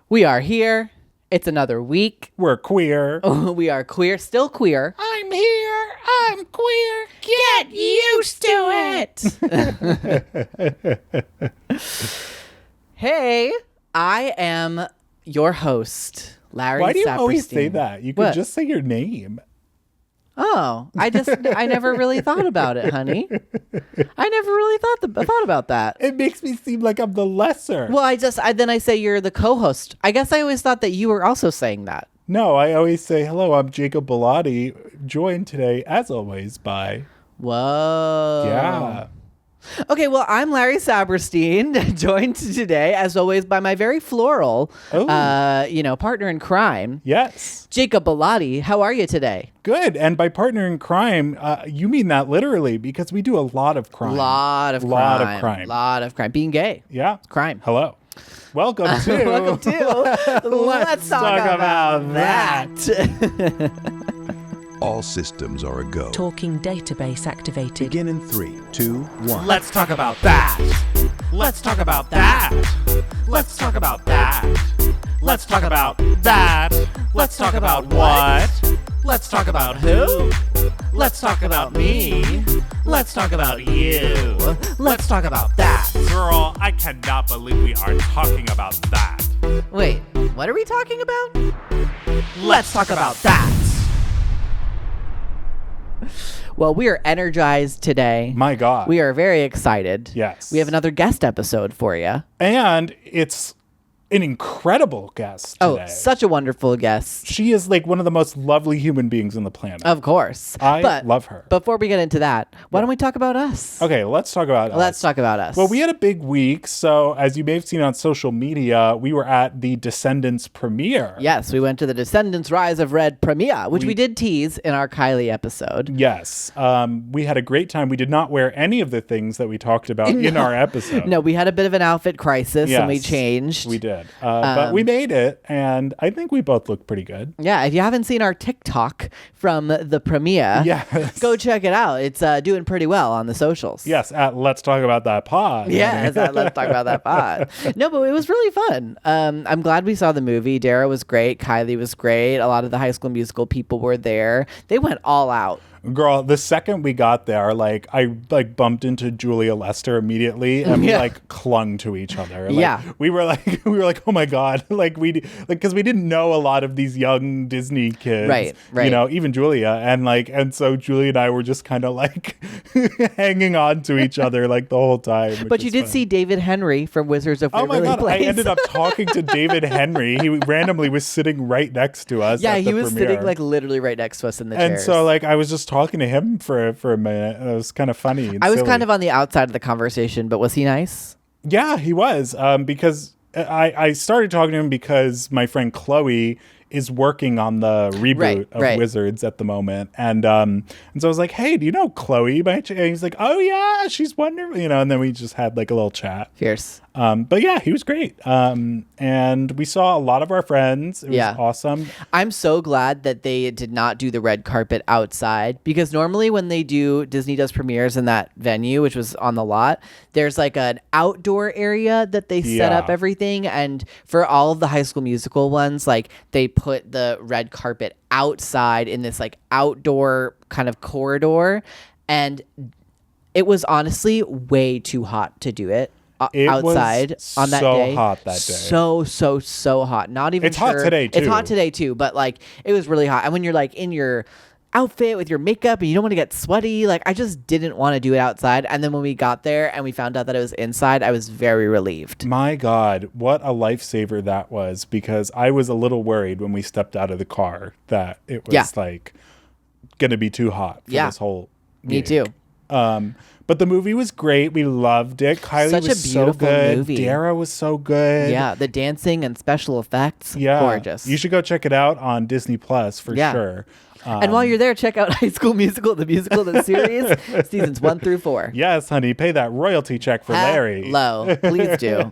We are here. It's another week. We're queer. We are queer, still queer. I'm here. I'm queer. Get used to it. Hey, I am your host, Larry Saperstein. Why do you always say that? You could What? just say your name. Oh, I never really thought about it, honey. I never really thought about that. It makes me seem like I'm the lesser. Well, then I say you're the co-host. I guess I always thought that you were also saying that. No, I always say, hello, I'm Jacob Bellotti, joined today, as always, by... Whoa. Yeah. Okay, well, I'm Larry Saperstein, joined today, as always, by my very floral, partner in crime. Yes. Jacob Bellotti. How are you today? Good. And by partner in crime, you mean that literally, because we do a lot of crime. Lot of crime. Being gay. Yeah. Crime. Hello. Welcome to... Welcome to... Let's talk about that. All systems are a go. Talking database activated. Begin in 3, 2, 1. Let's talk about that. Let's talk about that. Let's talk about that. Let's talk about that. Let's talk about what? Let's talk about who? Let's talk about me. Let's talk about you. Let's talk about that. Girl, I cannot believe we are talking about that. Wait, what are we talking about? Let's talk about that. Well, we are energized today. My God. We are very excited. Yes. We have another guest episode for you. And it's an incredible guest today. Oh, such a wonderful guest. She is like one of the most lovely human beings on the planet. Of course. I love her. Before we get into that, why don't we talk about us? Okay, let's talk about us. Let's talk about us. Well, we had a big week. So as you may have seen on social media, we were at the Descendants premiere. Yes, we went to the Descendants Rise of Red premiere, which we did tease in our Kylie episode. Yes. We had a great time. We did not wear any of the things that we talked about in our episode. No, we had a bit of an outfit crisis and we changed. We did. But we made it, and I think we both look pretty good. Yeah, if you haven't seen our TikTok from the premiere, yes, go check it out. It's doing pretty well on the socials. Yes, at Let's Talk About That Pod. Yes, let's talk about that pod. No, but it was really fun. I'm glad we saw the movie. Dara was great. Kylie was great. A lot of the High School Musical people were there. They went all out. Girl, the second we got there, I bumped into Julia Lester immediately, and we clung to each other. We were like, oh my God, because we didn't know a lot of these young Disney kids, right? You know, even Julia, and so Julia and I were just kind of hanging on to each other the whole time. But you did see David Henry from Wizards of Waverly Place. Oh my God, Place. I ended up talking to David Henry. He randomly was sitting right next to us. Yeah, at the he was premiere. sitting literally right next to us in the chairs. And so I was just talking to him for a minute, and it was kind of funny. And I was silly. kind of on the outside of the conversation, but was he nice? Yeah, he was. Because I started talking to him because my friend Chloe is working on the reboot of Wizards at the moment, and so I was like, hey, do you know Chloe? And he's like, oh yeah, she's wonderful, and then we just had a little chat. Fierce. But yeah, he was great. And we saw a lot of our friends. It was awesome. I'm so glad that they did not do the red carpet outside, because normally when Disney does premieres in that venue, which was on the lot, there's an outdoor area that they set up everything. And for all of the High School Musical ones, they put the red carpet outside in this outdoor kind of corridor. And it was honestly way too hot to do it. Outside on that day. So hot that day. So hot. Not even It's hot today, too. It's hot today too, but it was really hot. And when you're in your outfit with your makeup and you don't want to get sweaty, I just didn't want to do it outside. And then when we got there and we found out that it was inside, I was very relieved. My God, what a lifesaver that was, because I was a little worried when we stepped out of the car that it was going to be too hot for this whole gig. Me too. But the movie was great. We loved it. Kylie was so good. Dara was so good. Yeah, the dancing and special effects, gorgeous. You should go check it out on Disney Plus for sure. And while you're there, check out High School Musical, the series, seasons 1 through 4. Yes, honey, pay that royalty check for Larry. Hello, please do.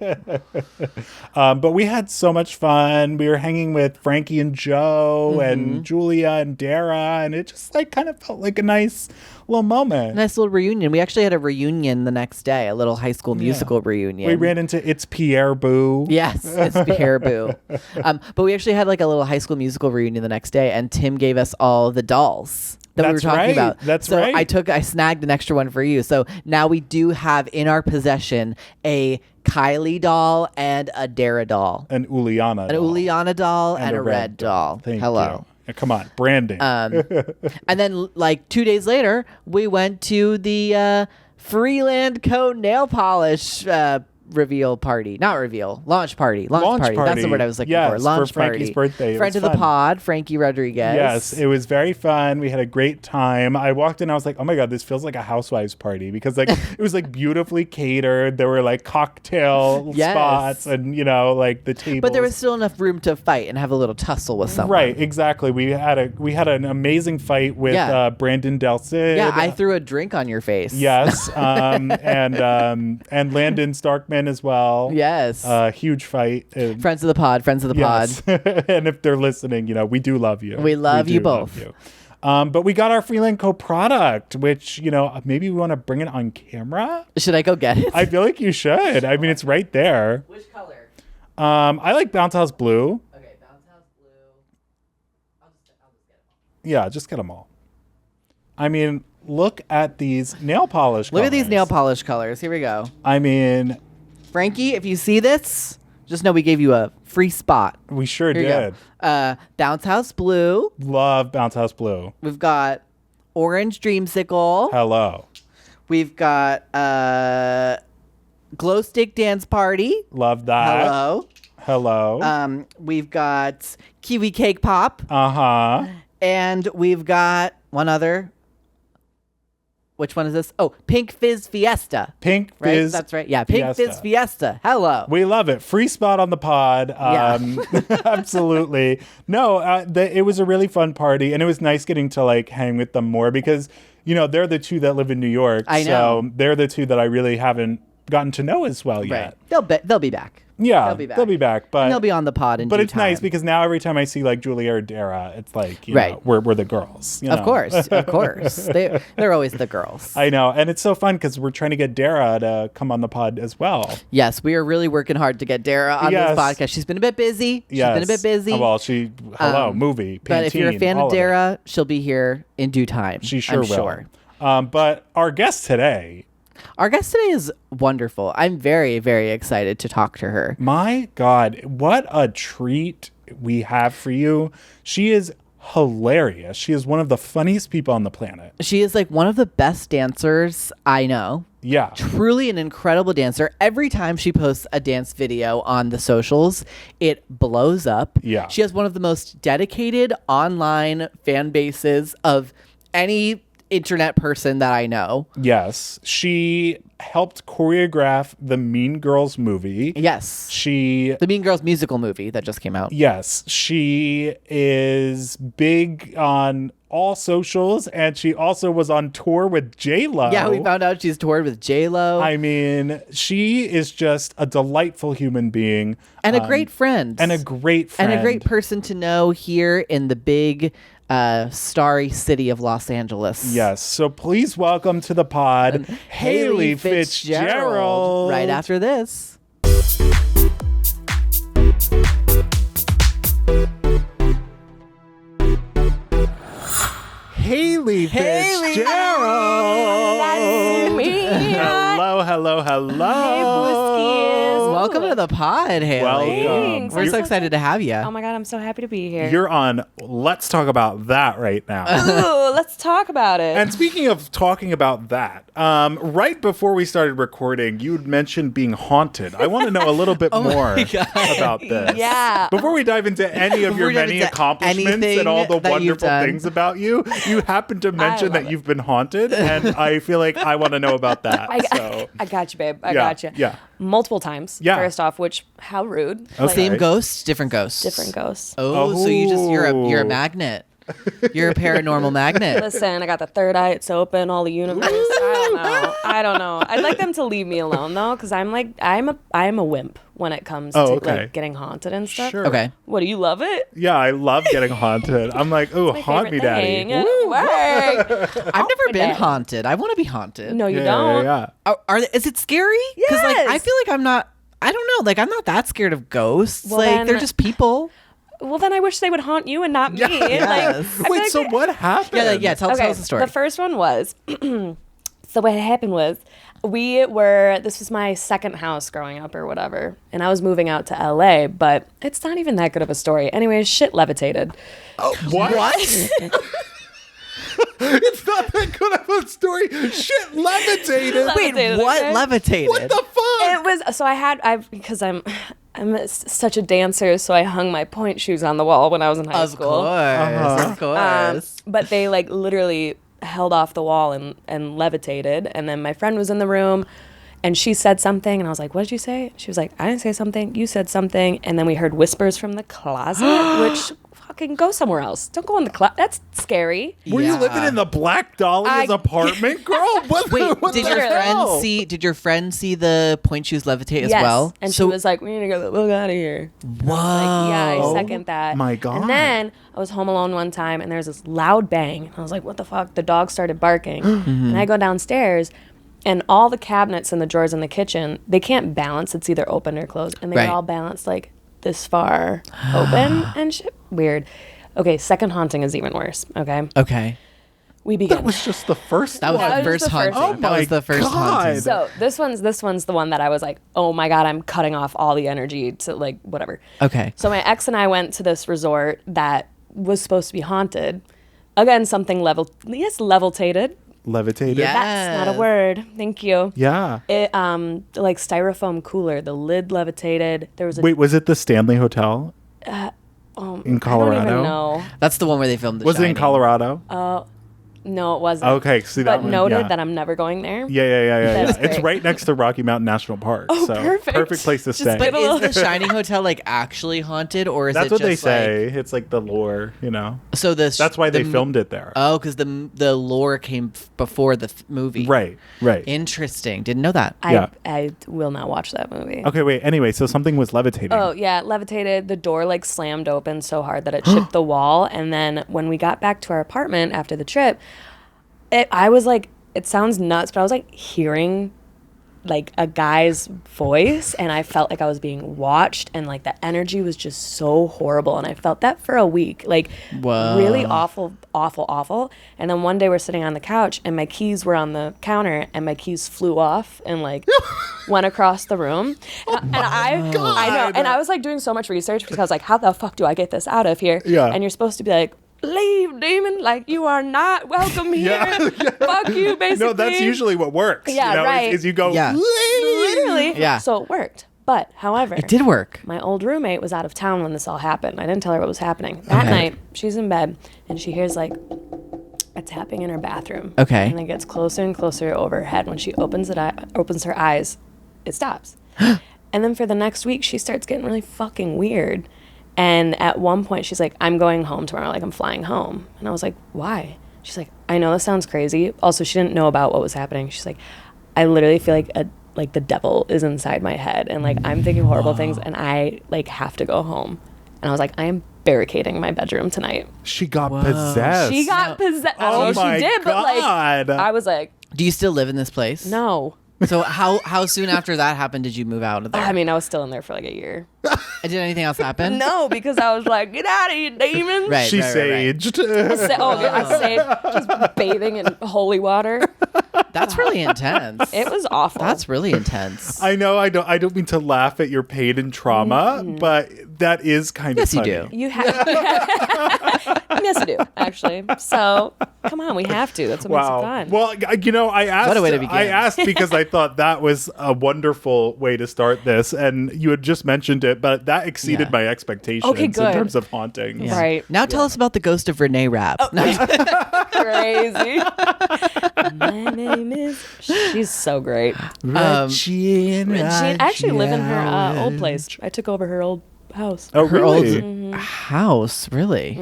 But we had so much fun. We were hanging with Frankie and Joe and Julia and Dara, and it just kind of felt like a nice little moment. Nice little reunion. We actually actually had a reunion the next day, a little High School Musical reunion. We ran into It's Pierre Boo. Yes, it's Pierre Boo. But we actually had like a little High School Musical reunion the next day, and Tim gave us all the dolls that we were talking about. That's so right. I snagged an extra one for you. So now we do have in our possession a Kylie doll and a Dara doll. An Uliana An doll. Uliana doll and a red doll. Thank Hello. you. Come on, branding. And then like 2 days later, we went to the Freeland Co. nail polish launch party. Launch party. That's the word I was looking for. Launch for Frankie's party. birthday. Friend of the pod, Frankie Rodriguez. Yes, it was very fun. We had a great time. I walked in, I was like, oh my God, this feels like a housewives party because like it was like beautifully catered. There were like cocktail spots and like the tables. But there was still enough room to fight and have a little tussle with someone. Right, exactly. We had an amazing fight with Brandon Del Cid. Yeah, I threw a drink on your face. Yes, and Landon Starkman as well. Yes. Huge fight. Friends of the pod. Yes. And if they're listening, we do love you. We love you both. But we got our Freeland Co. product, which, maybe we want to bring it on camera. Should I go get it? I feel like you should. I mean, it's right there. Which color? I like Bounce House Blue. Okay, Bounce House Blue. I'll just get them all. Yeah, just get them all. I mean, look at these nail polish colors. Look at these nail polish colors. Here we go. I mean, Frankie, if you see this, just know we gave you a free spot. we sure Here did. you go. Bounce House Blue. Love Bounce House Blue. We've got Orange Dreamsicle. Hello. We've got Glow Stick Dance Party. Love that. Hello. We've got Kiwi Cake Pop. Uh-huh. And we've got one other. Which one is this? Oh, Pink Fizz Fiesta. Pink Right? Fizz. That's right. Yeah, Pink Fizz Fiesta. Hello. We love it. Free spot on the pod. Absolutely. No, it was a really fun party, and it was nice getting to like hang with them more because, they're the two that live in New York. I know. So they're the two that I really haven't gotten to know as well yet. Right. They'll be back. Yeah, They'll be back. But And they'll be on the pod in But due it's nice time. because now every time I see like Julia or Dara, it's like, Right. we're the girls. Of course. They're always the girls. I know. And it's so fun because we're trying to get Dara to come on the pod as well. Yes, we are really working hard to get Dara on Yes. this podcast. She's been a bit busy. Well, movie. But if you're a Pantene, fan all of it. She'll be here in due time. She sure I'm will. Sure. But our guest today, Our guest today is wonderful. I'm very, very excited to talk to her. my God, what a treat we have for you. She is hilarious. She is one of the funniest people on the planet. She is like one of the best dancers I know. Yeah. Truly an incredible dancer. Every time she posts a dance video on the socials, it blows up. Yeah. She has one of the most dedicated online fan bases of any internet person that I know. Yes. She helped choreograph the Mean Girls movie. Yes. She The Mean Girls musical movie that just came out. Yes, she is big on all socials, and she also was on tour with J-Lo. Yeah, we found out she's toured with J-Lo. I mean, she is just a delightful human being. And a great friend. And a great friend. And a great person to know here in the big, starry city of Los Angeles. Yes. So please welcome to the pod, Haley Fitzgerald. Right after this. Haley Fitzgerald. That's me. Hello. Welcome to the pod, Haley. Welcome. We're so excited to have you. Oh my God, I'm so happy to be here. You're on Let's Talk About That right now. Ooh, let's talk about it. And speaking of talking about that, right before we started recording, you'd mentioned being haunted. I want to know a little bit more about this. Yeah. Before we dive into any of your Before we dive many into accomplishments anything and all the that you've wonderful done. things about you, you happen to mention that love it. you've been haunted, and I feel like I want to know about that. I got you, babe. I Yeah, got you. yeah. Multiple times. Yeah. First off, which how rude. Okay. Same ghost, different ghosts. Different ghosts. Oh, so you're a magnet. You're a paranormal magnet. Listen, I got the third eye. It's open. All the universe. I don't know. I'd like them to leave me alone though, because I'm a wimp when it comes to like getting haunted and stuff. Sure. Okay. What, do you love it? Yeah, I love getting haunted. I'm like, ooh, My haunt me, favorite daddy. thing. Woo. Work. I've never been day. haunted. I want to be haunted. No, you Yeah, don't. yeah. Is it scary? Because like I Yes. feel like I'm not. I don't know. Like I'm not that scared of ghosts. Well, like then- they're just people. Well, then I wish they would haunt you and not me. Yes. Like, I feel Wait, like so they- what happened? Tell us the story. The first one was, so what happened was, this was my second house growing up or whatever, and I was moving out to LA, but it's not even that good of a story. Anyways, shit levitated. What? It's not that good of a story. Shit levitated. Wait, levitated, what okay? levitated? What the fuck? It was, so because I'm such a dancer, so I hung my point shoes on the wall when I was in high Of school. course, of course. But they like literally held off the wall and levitated. And then my friend was in the room and she said something and I was like, what did you say? She was like, I didn't say something. You said something. And then we heard whispers from the closet, which fucking go somewhere else. Don't go in the closet. That's scary. Were you living in the Black Dahlia's apartment, girl? What, Wait, what did the your hell? friend see? Did your friend see the point shoes levitate as Yes. well? And she was like, we need to get the fuck out of here. "Whoa!" Like, yeah, I second that. my God. And then I was home alone one time and there was this loud bang. I was like, what the fuck? The dog started barking. And I go downstairs and all the cabinets and the drawers in the kitchen, they can't balance. It's either open or closed. And they're Right. all balanced like this far open and shit. Weird. Okay, second haunting is even worse. Okay. Okay, We begin. That was just the first that was one. the was first the first haunting. one. That Oh was the first my haunting. God. So this one's the one that I was like, oh my God, I'm cutting off all the energy to like whatever. Okay. So my ex and I went to this resort that was supposed to be haunted. Again, something levitated. Levitated? Yeah. That's not a word. Thank you. Yeah. It like styrofoam cooler. The lid levitated. There was a Wait, was it the Stanley Hotel in Colorado? I don't even know. That's the one where they filmed The Was it in Shining. Colorado? No, it wasn't. Okay, see that But one, noted yeah. that I'm never going there. Yeah. That's It's great. right next to Rocky Mountain National Park. Oh, so perfect. place to stay. But is the Shining Hotel like actually haunted, or is That's it what just they say. Like, It's like the lore, you know. so this. That's why they filmed it there. Oh, because the lore came before the movie. Right. Interesting. Didn't know that. Yeah. I will not watch that movie. Okay, wait. Anyway, so something was levitating. Oh, yeah, levitated. The door like slammed open so hard that it chipped the wall. And then when we got back to our apartment after the trip, I was like, it sounds nuts, but I was like hearing like a guy's voice and I felt like I was being watched and like the energy was just so horrible. And I felt that for a week, like Whoa. really awful. And then one day we're sitting on the couch and my keys were on the counter and my keys flew off and like went across the room. And I know. And I was like doing so much research because I was like, how the fuck do I get this out of here? Yeah. And you're supposed to be like, leave, demon, like you are not welcome here. Yeah. Fuck you, basically. No, that's usually what works. Yeah, you know, right. Is you go, Yeah. literally. Yeah. So it worked. But however, It did work. my old roommate was out of town when this all happened. I didn't tell her what was happening. That Okay. night, she's in bed and she hears like a tapping in her bathroom. Okay. And it gets closer and closer over her head. When she opens her eyes, it stops. And then for the next week, she starts getting really fucking weird. And at one point, she's like, I'm going home tomorrow. Like, I'm flying home. And I was like, why? She's like, I know this sounds crazy. Also, she didn't know about what was happening. She's like, I literally feel like the devil is inside my head. And, like, I'm thinking horrible things. And I, like, have to go home. And I was like, I am barricading my bedroom tonight. She got possessed. She got possessed. Oh She my did, but, like, God. I was like, Do you still live in this place? no. So how soon after that happened did you move out of there? I mean, I was still in there for, like, a year. Did anything else happen? No, because I was like, get out of here, demon. Right. She right, right, right. saged. I saved just bathing in holy water. That's really intense. It was awful. That's really intense. I know I don't mean to laugh at your pain and trauma, but that is kind Yes, of you funny. do. You have. Yes, I do, actually. So, come on, we have to. That's what makes it Wow. fun. Well, you know, I asked. What a way to begin. I asked because I thought that was a wonderful way to start this, and you had just mentioned it, but that exceeded Yeah. my expectations Okay, in good. terms of hauntings. Yeah. Right. Now tell us about the ghost of Renee Rapp. Oh, No, Crazy. My name is. She's so great. Regina, She actually lived in her old place. I took over her old house. Oh, her old really? house, really?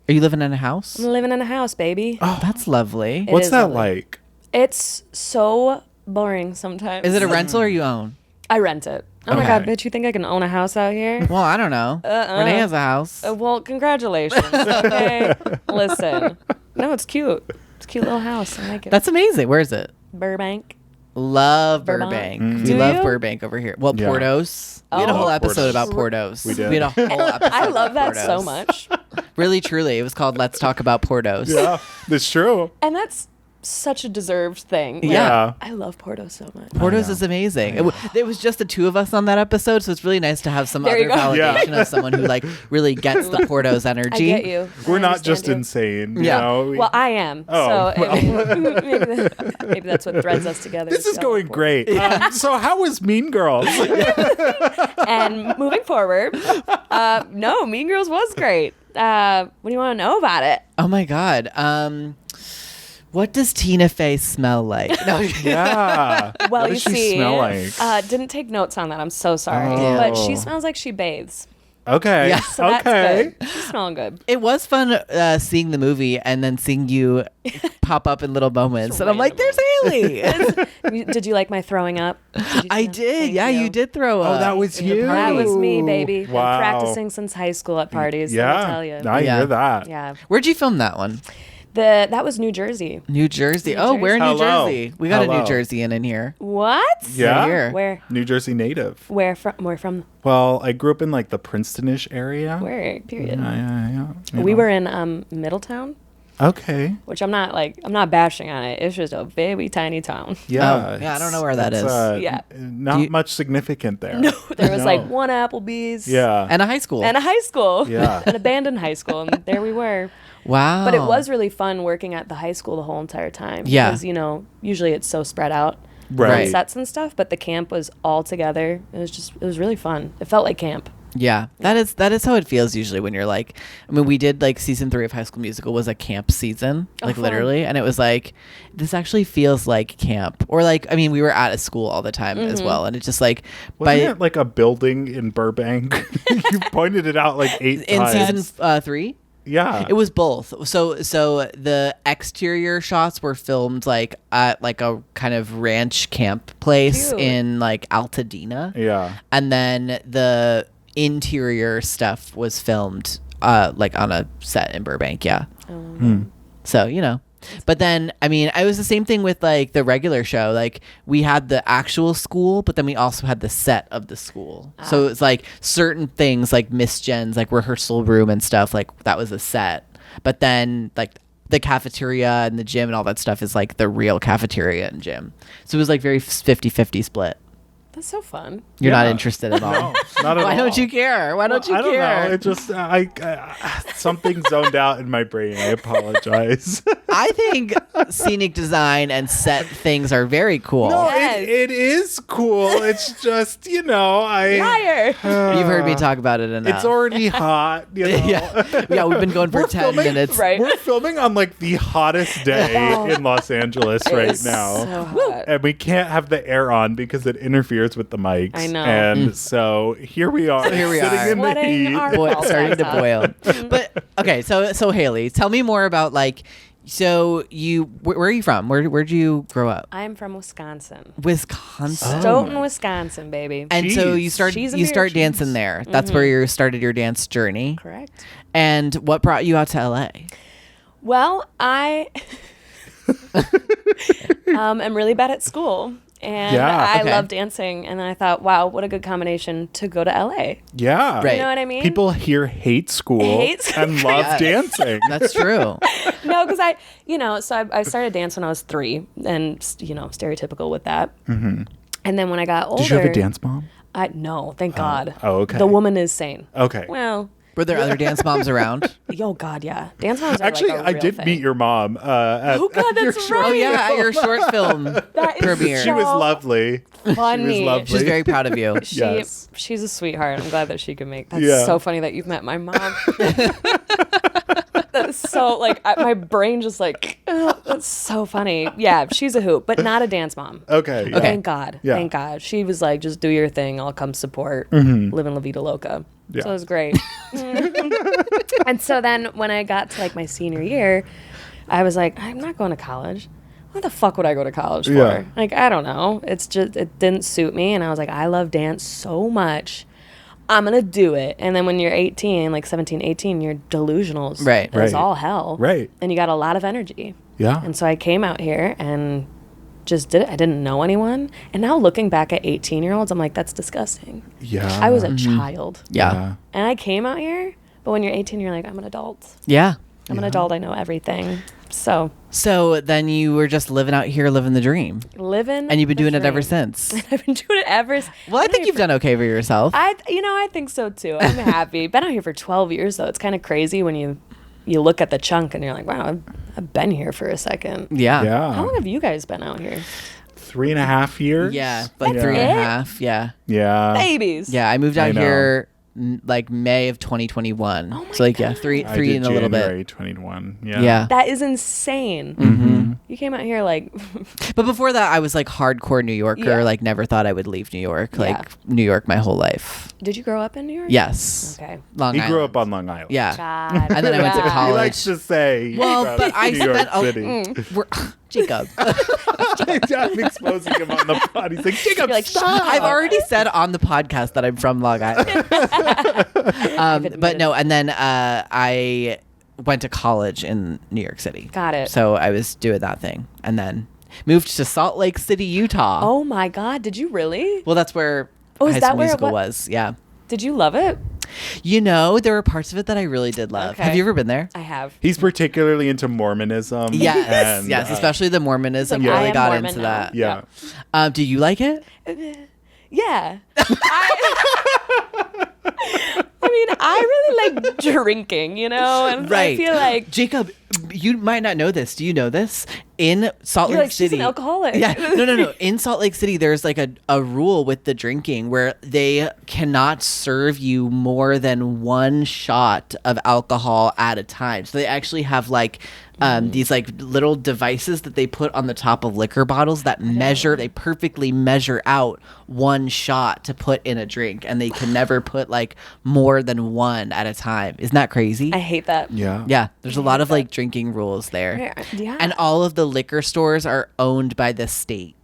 Are you living in a house? I'm living in a house, baby. Oh, that's lovely. It What's is that lovely. like? It's so boring sometimes. Is it a rental or you own? I rent it. Oh my Okay. God, bitch, you think I can own a house out here? Well, I don't know. Renee has a house. Well, congratulations. Okay. Listen. No, it's cute. It's a cute little house. I like it. That's amazing. Where is it? Burbank. Love Vermont. Burbank. Do We love you? Burbank over here. Well, Yeah. Portos. We had a Oh. whole episode Portos. about Portos. We did. We had a whole episode. I love about that so Portos. much. Really, truly. It was called Let's Talk About Portos. Yeah, that's true. And that's such a deserved thing. Like, Yeah. I love Porto so much. Portos is amazing. It was just the two of us on that episode, so it's really nice to have some There other you go. validation of someone who like really gets the Portos energy. I get you. We're I not just understand you. insane. You Yeah. know? Well, I am. Oh, So maybe that's what threads us together. This is So- going great. So how was Mean Girls? And moving forward, no, Mean Girls was great. What do you want to know about it? Oh my god. What does Tina Fey smell like? No, Yeah. Well, what you does she see, smell like? didn't take notes on that. I'm so sorry, Oh. but she smells like she bathes. Okay. Yeah. So that's okay. good. She's smelling good. it was fun seeing the movie and then seeing you pop up in little moments, and I'm like, "There's Haley." Did you like my throwing up? Did you see I that? did. Thank Yeah, you did throw up. Oh, that was in the you. That party. was me, baby. Wow. Been practicing since high school at parties. Yeah. Let me tell you. I Yeah. hear that. Yeah. Where'd you film that one? That was New Jersey. New Jersey. New Oh, we're in New Hello. Jersey. We got a Hello. New Jerseyan in here. What? Yeah. Here. Where? New Jersey native. Where from? Where from? Well, I grew up in like the Princetonish area. Where? Period. Yeah. You We know. were in Middletown, Okay. which I'm not bashing on it. It's just a very tiny town. Yeah. Oh, yeah, I don't know where that it's, is. Yeah. Not Do you- much significant there. No, there was No. like one Applebee's. Yeah. And a high school. And a high school. Yeah. An abandoned high school, and there we were. Wow. But it was really fun working at the high school the whole entire time. Yeah. Because, usually it's so spread out. Right. on sets and stuff, but the camp was all together. It was really fun. It felt like camp. Yeah, that is how it feels usually when you're like, I mean, we did like season 3 of High School Musical was a camp season, like fun. literally, and it was like, this actually feels like camp, or like, I mean, we were at a school all the time as well, and it's just like, Wasn't it like a building in Burbank? You pointed it out like 8 in times. season 3. Yeah. It was both. So the exterior shots were filmed like at like a kind of ranch camp place Cute. in like Altadena. Yeah. And then the interior stuff was filmed like on a set in Burbank. Yeah. So, but then, I mean, it was the same thing with like the regular show. Like we had the actual school, but then we also had the set of the school. So it's like certain things like Miss Jen's like rehearsal room and stuff, like that was a set. But then like the cafeteria and the gym and all that stuff is like the real cafeteria and gym. So it was like very 50-50 split. That's so fun. You're not Yeah. interested at all. No, not at all. Why don't you care? Why don't you I don't care? know. It just something zoned out in my brain. I apologize. I think scenic design and set things are very cool. No, Yes. it is cool. It's just I Liar. You've heard me talk about it enough. It's already hot. yeah, we've been going for 10 minutes. Right. We're filming on like the hottest day in Los Angeles right It's now. so hot. And we can't have the air on because it interferes with the mics. I know. And so here we are. here we sitting are. in the Sweating heat. our Boy, balls starting to off. boil. But okay, so Haley, tell me more about like, so where are you from? Where'd you grow up? I'm from Wisconsin. Wisconsin. Stoughton, Wisconsin, baby. And so Jeez. you start Cheese and you beer start cheese. dancing there. That's where you started your dance journey. Correct. And what brought you out to LA? Well, I am really bad at school. And Yeah, I okay. love dancing. And then I thought, wow, what a good combination to go to LA. Yeah. Right. You know what I mean? People here hate school Hate and love Yes. dancing. That's true. No, because I started dance when I was 3 and, stereotypical with that. Mm-hmm. And then when I got older. Did you have a dance mom? No, thank God. Oh, okay. The woman is sane. Okay. Well, Were there other dance moms around? oh God, yeah. Dance moms are Actually, like a I real did thing. meet your mom. Oh God, your that's short- Oh right. yeah, at your short film That is premiere. She was lovely. funny. She was lovely. She's very proud of you. Yes. She's a sweetheart. I'm glad that she could make. That's Yeah. so funny that you've met my mom. That's so my brain just that's so funny. Yeah, she's a hoot, but not a dance mom. Okay. Yeah. Thank God. Yeah. Thank God. She was like, just do your thing. I'll come support. Live in La Vida Loca. Yeah. So it was great. And so then when I got to like my senior year, I was like, I'm not going to college. What the fuck would I go to college for? Yeah. Like, I don't know. It's just, it didn't suit me. And I was like, I love dance so much. I'm going to do it. And then when you're 18, like 17, 18, you're delusional as Right. Right. all hell. Right. And you got a lot of energy. Yeah. And so I came out here and just did it. I didn't know anyone. And now looking back at 18-year-olds, I'm like, that's disgusting. Yeah. I was a child. Yeah. And I came out here, but when you're 18, you're like, I'm an adult. Yeah. I'm an adult. I know everything. So So then you were just living out here, living the dream. living, And you've been the doing it ever dream. since. I've been doing it ever. Well, I think you've done okay for yourself. I think so too. I'm happy. Been out here for 12 years though. It's kind of crazy when you look at the chunk and you're like, wow, I've been here for a second. Yeah. Yeah. How long have you guys been out here? 3.5 years. Yeah. Like That's 3.5. Yeah. Yeah. Babies. Yeah. I moved out know. here like May of 2021. Oh my so like, yeah, God. three I did and a little January bit. 21. Yeah. Yeah. That is insane. Mm-hmm. You came out here like, But before that, I was like hardcore New Yorker. Yeah. Like never thought I would leave New York. Like Yeah. New York my whole life. did you grow up in New York? Yes. Okay. Long He Island. grew up on Long Island. Yeah. God. And then I went to God. college. He likes to say. Well, about but I New York spent a- City. We're, Jacob. I'm exposing him on the pod. He's like, Jacob, You're like, stop. I've already said on the podcast that I'm from Long Island. But no, and then I went to college in New York City. Got it. So I was doing that thing, and then moved to Salt Lake City, Utah. Oh my God. Did you really? Well, that's where Oh, is High that School where it Musical wa- was. Yeah. Did you love it? You know, there were parts of it that I really did love. Okay. Have you ever been there? I have. He's particularly into Mormonism. Yes. and, Yes. Especially the Mormonism. Like, I Really am got Mormon into now. that. Yeah. Do you like it? Yeah. I mean, I really like drinking, you know? And I feel like Jacob, you might not know this. Do you know this? In Salt you're Lake like, she's City. an alcoholic. Yeah. No. In Salt Lake City, there's like a rule with the drinking where they cannot serve you more than one shot of alcohol at a time. So they actually have like these like little devices that they put on the top of liquor bottles that they perfectly measure out one shot to put in a drink, and they can never put like more than one at a time. Isn't that crazy? I hate that. Yeah. Yeah, there's a lot of like drinking rules there. Yeah. And all of the liquor stores are owned by the state.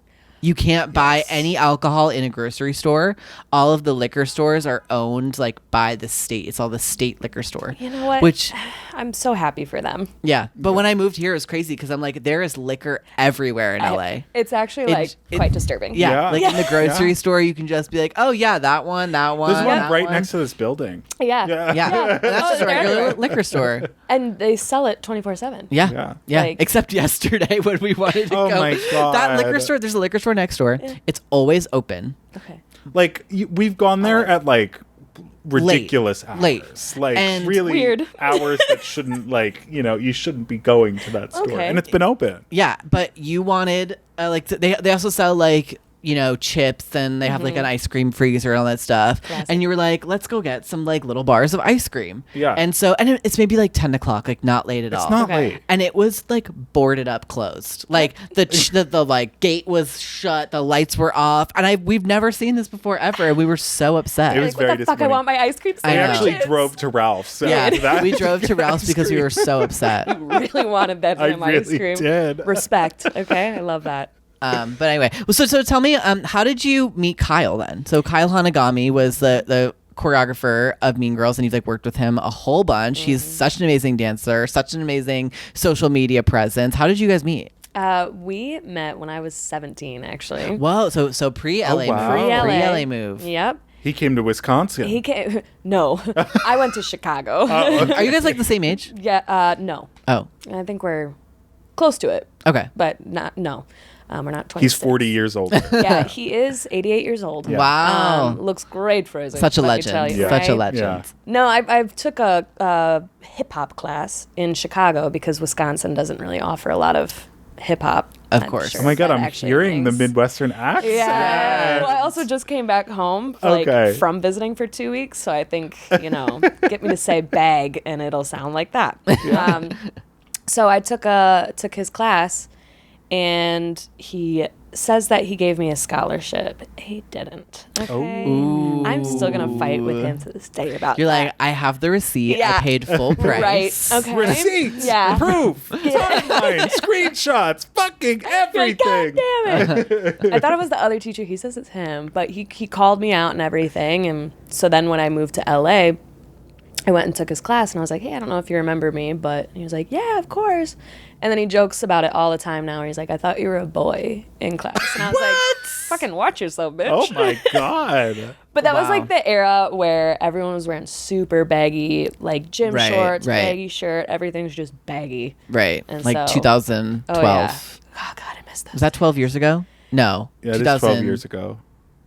You can't buy any alcohol in a grocery store. All of the liquor stores are owned like by the state. It's all the state liquor store. You know what? Which, I'm so happy for them. yeah. But when I moved here, it was crazy because I'm like, there is liquor everywhere in LA. It's actually like quite disturbing. Yeah, Yeah. like in the grocery store, you can just be like, "Oh yeah, that one." There's one that right next to this building. Yeah. Yeah. Yeah, and that's just a they're regular everywhere. liquor store. And they sell it 24/7. Yeah. Yeah. Like- Except yesterday when we wanted to Oh go. my God. That liquor store. There's a liquor store next door. It's always open. Okay. Like, we've gone there at like ridiculous hours. Late. Like, And really Weird. hours that shouldn't, like, you shouldn't be going to that store. Okay. And it's been open. Yeah, but you wanted like they also sell like chips, and they have like an ice cream freezer and all that stuff. Classic. And you were like, let's go get some like little bars of ice cream. Yeah. And it's maybe like 10 o'clock, like not late at all. It's not Okay. late. And it was like boarded up, closed. Like the like gate was shut, the lights were off, and we've never seen this before ever. And we were so upset. It was Like, what very the fuck? I disappointing. want my ice cream I We know. sandwiches. actually drove to Ralph's. So yeah, that- we drove to Ralph's because we were so upset. Really wanted that I damn ice really cream. did. Respect. Okay. I love that. But anyway, so tell me, how did you meet Kyle then? So Kyle Hanagami was the choreographer of Mean Girls, and you've like worked with him a whole bunch. He's such an amazing dancer, such an amazing social media presence. How did you guys meet? We met when I was 17, actually. Whoa, so pre-LA wow. move. Pre-LA. Pre-LA move. Yep. He came to Wisconsin. He came. No, I went to Chicago. Are you guys like the same age? Yeah. No. Oh, I think we're close to it, okay. but not. No. We're not 26. He's 40 years old. Yeah, he is 88 years old. Yeah. Wow. Looks great for his age. Such a let me tell legend. you, Such a right? legend. Yeah. No, I took a hip hop class in Chicago because Wisconsin doesn't really offer a lot of hip hop. Of I'm course. sure Oh my God, that I'm actually hearing the things. Midwestern accent. Yeah. Well, I also just came back home Okay. from visiting for 2 weeks, so I think get me to say bag and it'll sound like that. So I took his class, and he says that he gave me a scholarship. He didn't. Okay. I'm still gonna fight with him to this day about You're that. like, I have the receipt. Yeah. I paid full price. Right. Okay. Receipts, Yeah. proof, timeline, screenshots, fucking everything. God damn it. I thought it was the other teacher. He says it's him, but he called me out and everything. And so then when I moved to LA, I went and took his class and I was like, hey, I don't know if you remember me, but he was like, yeah, of course. And then he jokes about it all the time now. He's like, I thought you were a boy in class. And I was like, fucking watch yourself, bitch. Oh my God. But that was like the era where everyone was wearing super baggy, like gym Right, shorts, right. baggy shirt. Everything's just baggy. Right. And Like so- 2012. Oh, yeah. Oh, God, I missed that. Was that 12 years ago? No. Yeah, it is 12 years ago.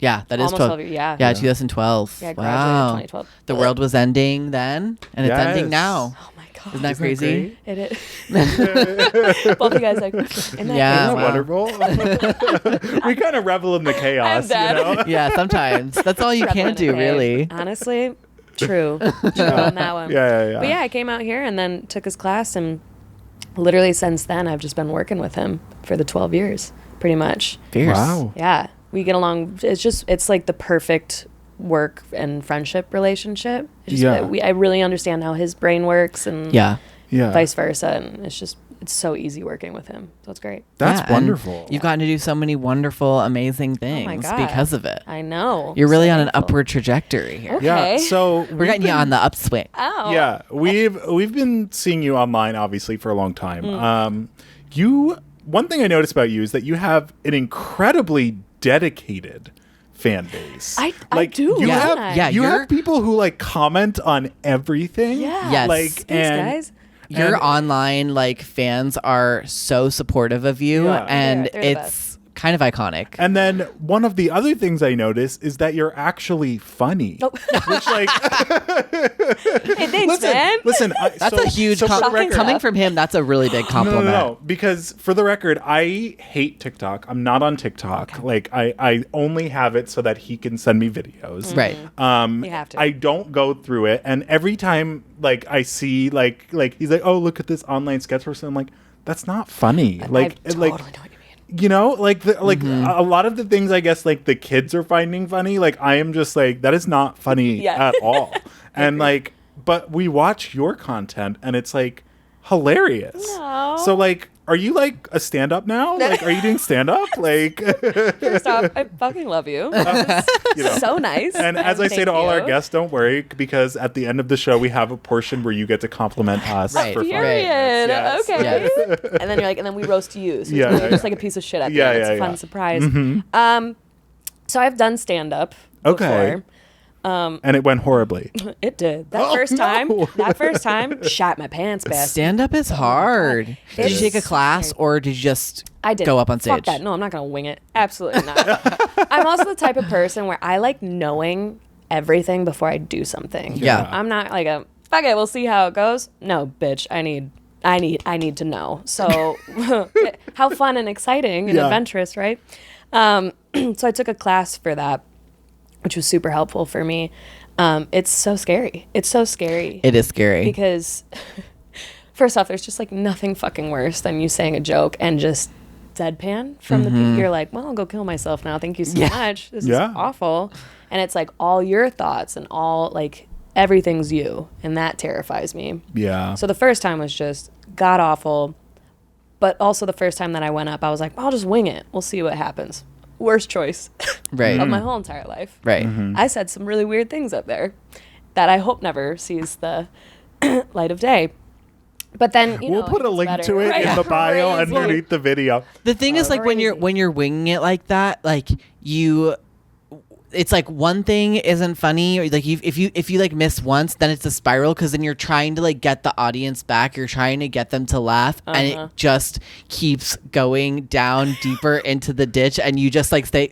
Yeah, that is Almost 12. 12 years, yeah. Yeah, 2012. Yeah, I graduated wow. 2012. The world was ending then, and it's ending Yes. now. Oh, my God. Isn't that crazy? It is. Both you guys like, isn't that Yeah, crazy? wow. Wonderful. We kind of revel in the chaos, you dead. know? Yeah, sometimes. That's all you can do, really. Honestly, true. True on that one. Yeah. But yeah, I came out here and then took his class, and literally since then, I've just been working with him for the 12 years, pretty much. Fierce. Wow. Yeah, we get along. It's like the perfect work and friendship relationship. It's just Yeah. that I really understand how his brain works, and Yeah. Yeah. vice versa. And it's so easy working with him. So it's great. That's Yeah, and wonderful. You've gotten to do so many wonderful, amazing things God. because of it. I know. You're really So on an thankful. upward trajectory here. Okay. Yeah. So We're getting you on the upswing. Oh. Yeah, we've been seeing you online obviously for a long time. One thing I noticed about you is that you have an incredibly dedicated fan base. I do, You don't have I? Yeah, you you're- have people who like comment on everything. Yeah. Yes. Like Thanks, and guys. Your and- online fans are so supportive of you, Yeah. and They're the it's kind of iconic. And then one of the other things I notice is that you're actually funny. Oh. Which like Hey, thanks, man. listen, That's a huge for the Shocking record- coming from him. That's a really big compliment. No, because for the record, I hate TikTok. I'm not on TikTok. Like I only have it so that he can send me videos. Right. You have to. I don't go through it, and every time like I see like he's like, oh, look at this online sketch person. I'm like, that's not funny. Like I totally like know what you mean. you know, like a lot of the things I guess like the kids are finding funny. Like I am just like, that is not funny Yeah. at all. And like, but we watch your content and it's like hilarious. Aw. So like, are you like a stand up now? Like, are you doing stand up? Like, First off, I fucking love you. you know. So nice. And as I say Thank to all our you. guests, don't worry, because at the end of the show, we have a portion where you get to compliment us Right. for 5 Period. minutes. Yes. Okay. Yes. And then you're like, and then we roast you. So Yeah, it's yeah, just yeah. like a piece of shit at the Yeah, end. It's yeah, a fun yeah. surprise. So I've done stand up Okay. before. And it went horribly. It did. That Oh, first time, no. shot my pants, best. Stand up is hard. Did you take a class or did you just I did. go up on Fuck stage? that. No, I'm not gonna wing it. Absolutely not. I'm also the type of person where I like knowing everything before I do something. Yeah. I'm not like a fuck it, we'll see how it goes. No, bitch, I need to know. So how fun and exciting and Yeah. adventurous, right? So I took a class for that, which was super helpful for me. It's so scary. It's so scary. It is scary. Because first off, there's just like nothing fucking worse than you saying a joke and just deadpan from the people. You're like, well, I'll go kill myself now. Thank you so much. This Yeah. is awful. And it's like all your thoughts and all like everything's you. And that terrifies me. Yeah. So the first time was just god awful. But also the first time that I went up, I was like, well, I'll just wing it. We'll see what happens. Worst choice Right. of my whole entire life. Right. I said some really weird things up there that I hope never sees the light of day. But then, you know, We'll put a it's link better. to it Right. in the bio Crazy. underneath the video. The thing is, like, when you're winging it like that, like it's like one thing isn't funny, or like if you like miss once, then it's a spiral, because then you're trying to like get the audience back, you're trying to get them to laugh, and it just keeps going down deeper into the ditch, and you just like say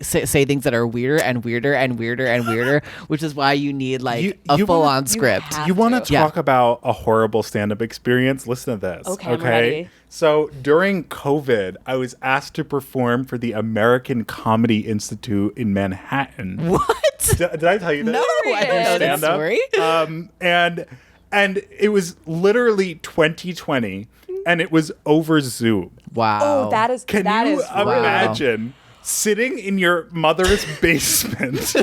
things that are weirder and weirder and weirder and weirder, which is why you need like a full on script. have You want to. to talk about a horrible stand-up experience? Listen to this. Okay, I'm ready. So during COVID, I was asked to perform for the American Comedy Institute in Manhattan. What? Did I tell you that? No, I didn't know that Stand-up? story. And it was literally 2020, and it was over Zoom. Wow. Oh, that is Can that you is imagine sitting in your mother's basement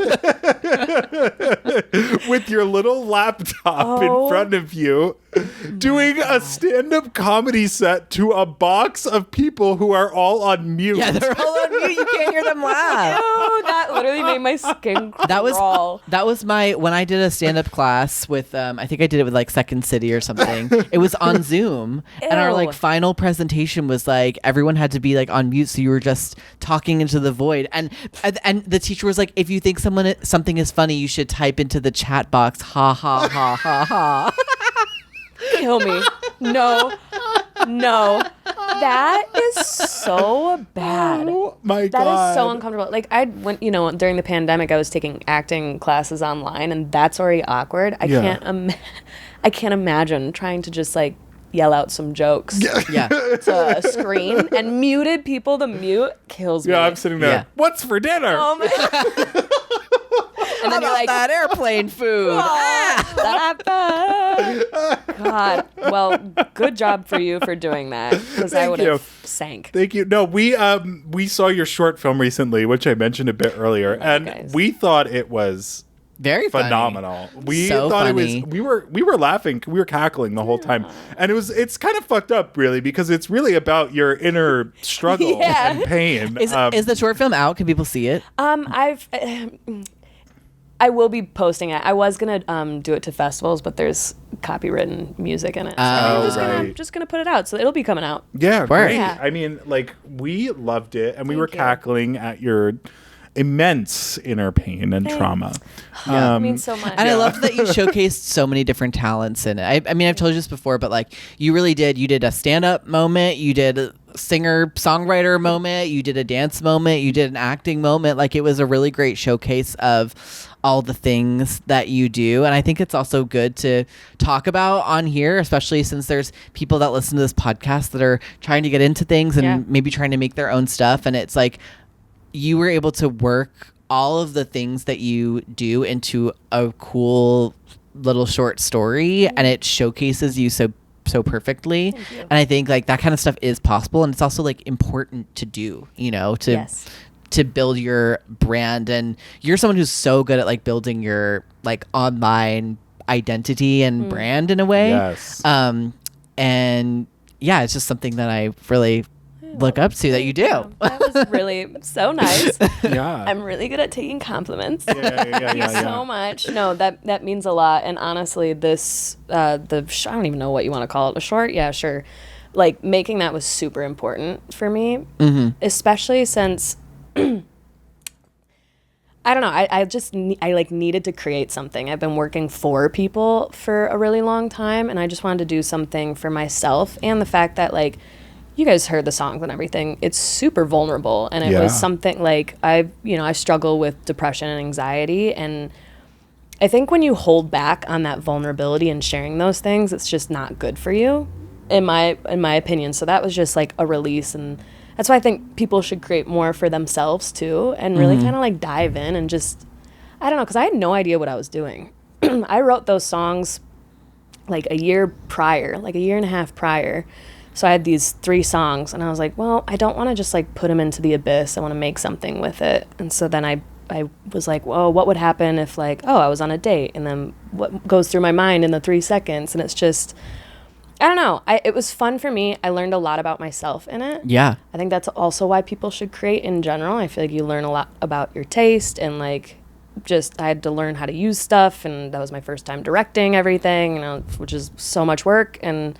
with your little laptop in front of you, doing a stand-up comedy set to a box of people who are all on mute. Yeah, they're all on mute. You can't hear them laugh. Oh, that literally made my skin crawl. That was my when I did a stand-up class with I think I did it with like Second City or something. It was on Zoom, and our like final presentation was like everyone had to be like on mute, so you were just talking into the void. And the teacher was like, if you think something is funny, you should type into the chat box, ha ha ha ha ha. Kill me. No. That is so bad. Oh my God. That is so uncomfortable. Like I went, during the pandemic, I was taking acting classes online, and that's already awkward. I can't imagine trying to just like yell out some jokes to a screen, and muted people to mute kills me. Yeah, I'm sitting there. Yeah. What's for dinner? Oh my God. And then you're like, that airplane food. God. Well, good job for you for doing that, because I would have sank. Thank you. No, we saw your short film recently, which I mentioned a bit earlier, and we thought it was very phenomenal. Funny. We so thought funny. it was. We were laughing. We were cackling the whole time, and it's kind of fucked up, really, because it's really about your inner struggle and pain. Is the short film out? Can people see it? I will be posting it. I was gonna do it to festivals, but there's copywritten music in it. So I'm just gonna put it out. So it'll be coming out. Yeah, great. Yeah. I mean, like, we loved it, and we were cackling at your immense inner pain and trauma. It means so much. And I love that you showcased so many different talents in it. I mean, I've told you this before, but like you really did. You did a stand-up moment. You did a singer-songwriter moment. You did a dance moment. You did an acting moment. Like it was a really great showcase of all the things that you do. And I think it's also good to talk about on here, especially since there's people that listen to this podcast that are trying to get into things and maybe trying to make their own stuff. And it's like, you were able to work all of the things that you do into a cool little short story, and it showcases you so perfectly. And I think like that kind of stuff is possible, and it's also like important to do, to build your brand. And you're someone who's so good at like building your like online identity and brand in a way. Yes. And yeah, it's just something that I really look up to that you do. That was really so nice. Yeah. I'm really good at taking compliments. Thank you so much. No, that means a lot. And honestly, this I don't even know what you want to call it. A short? Yeah, sure. Like making that was super important for me, especially since I don't know. I needed to create something. I've been working for people for a really long time, and I just wanted to do something for myself. And the fact that like, you guys heard the songs and everything. It's super vulnerable, and it was something like I struggle with depression and anxiety, and I think when you hold back on that vulnerability and sharing those things, it's just not good for you, in my opinion. So that was just like a release, and that's why I think people should create more for themselves too, and really kind of like dive in and just, I don't know, because I had no idea what I was doing. I wrote those songs like a year and a half prior. So I had these 3 songs, and I was like, well, I don't want to just like put them into the abyss. I want to make something with it. And so then I was like, well, what would happen if like, I was on a date, and then what goes through my mind in the 3 seconds? And it's just, I don't know. It was fun for me. I learned a lot about myself in it. Yeah. I think that's also why people should create in general. I feel like you learn a lot about your taste, and like, just I had to learn how to use stuff, and that was my first time directing everything, which is so much work. And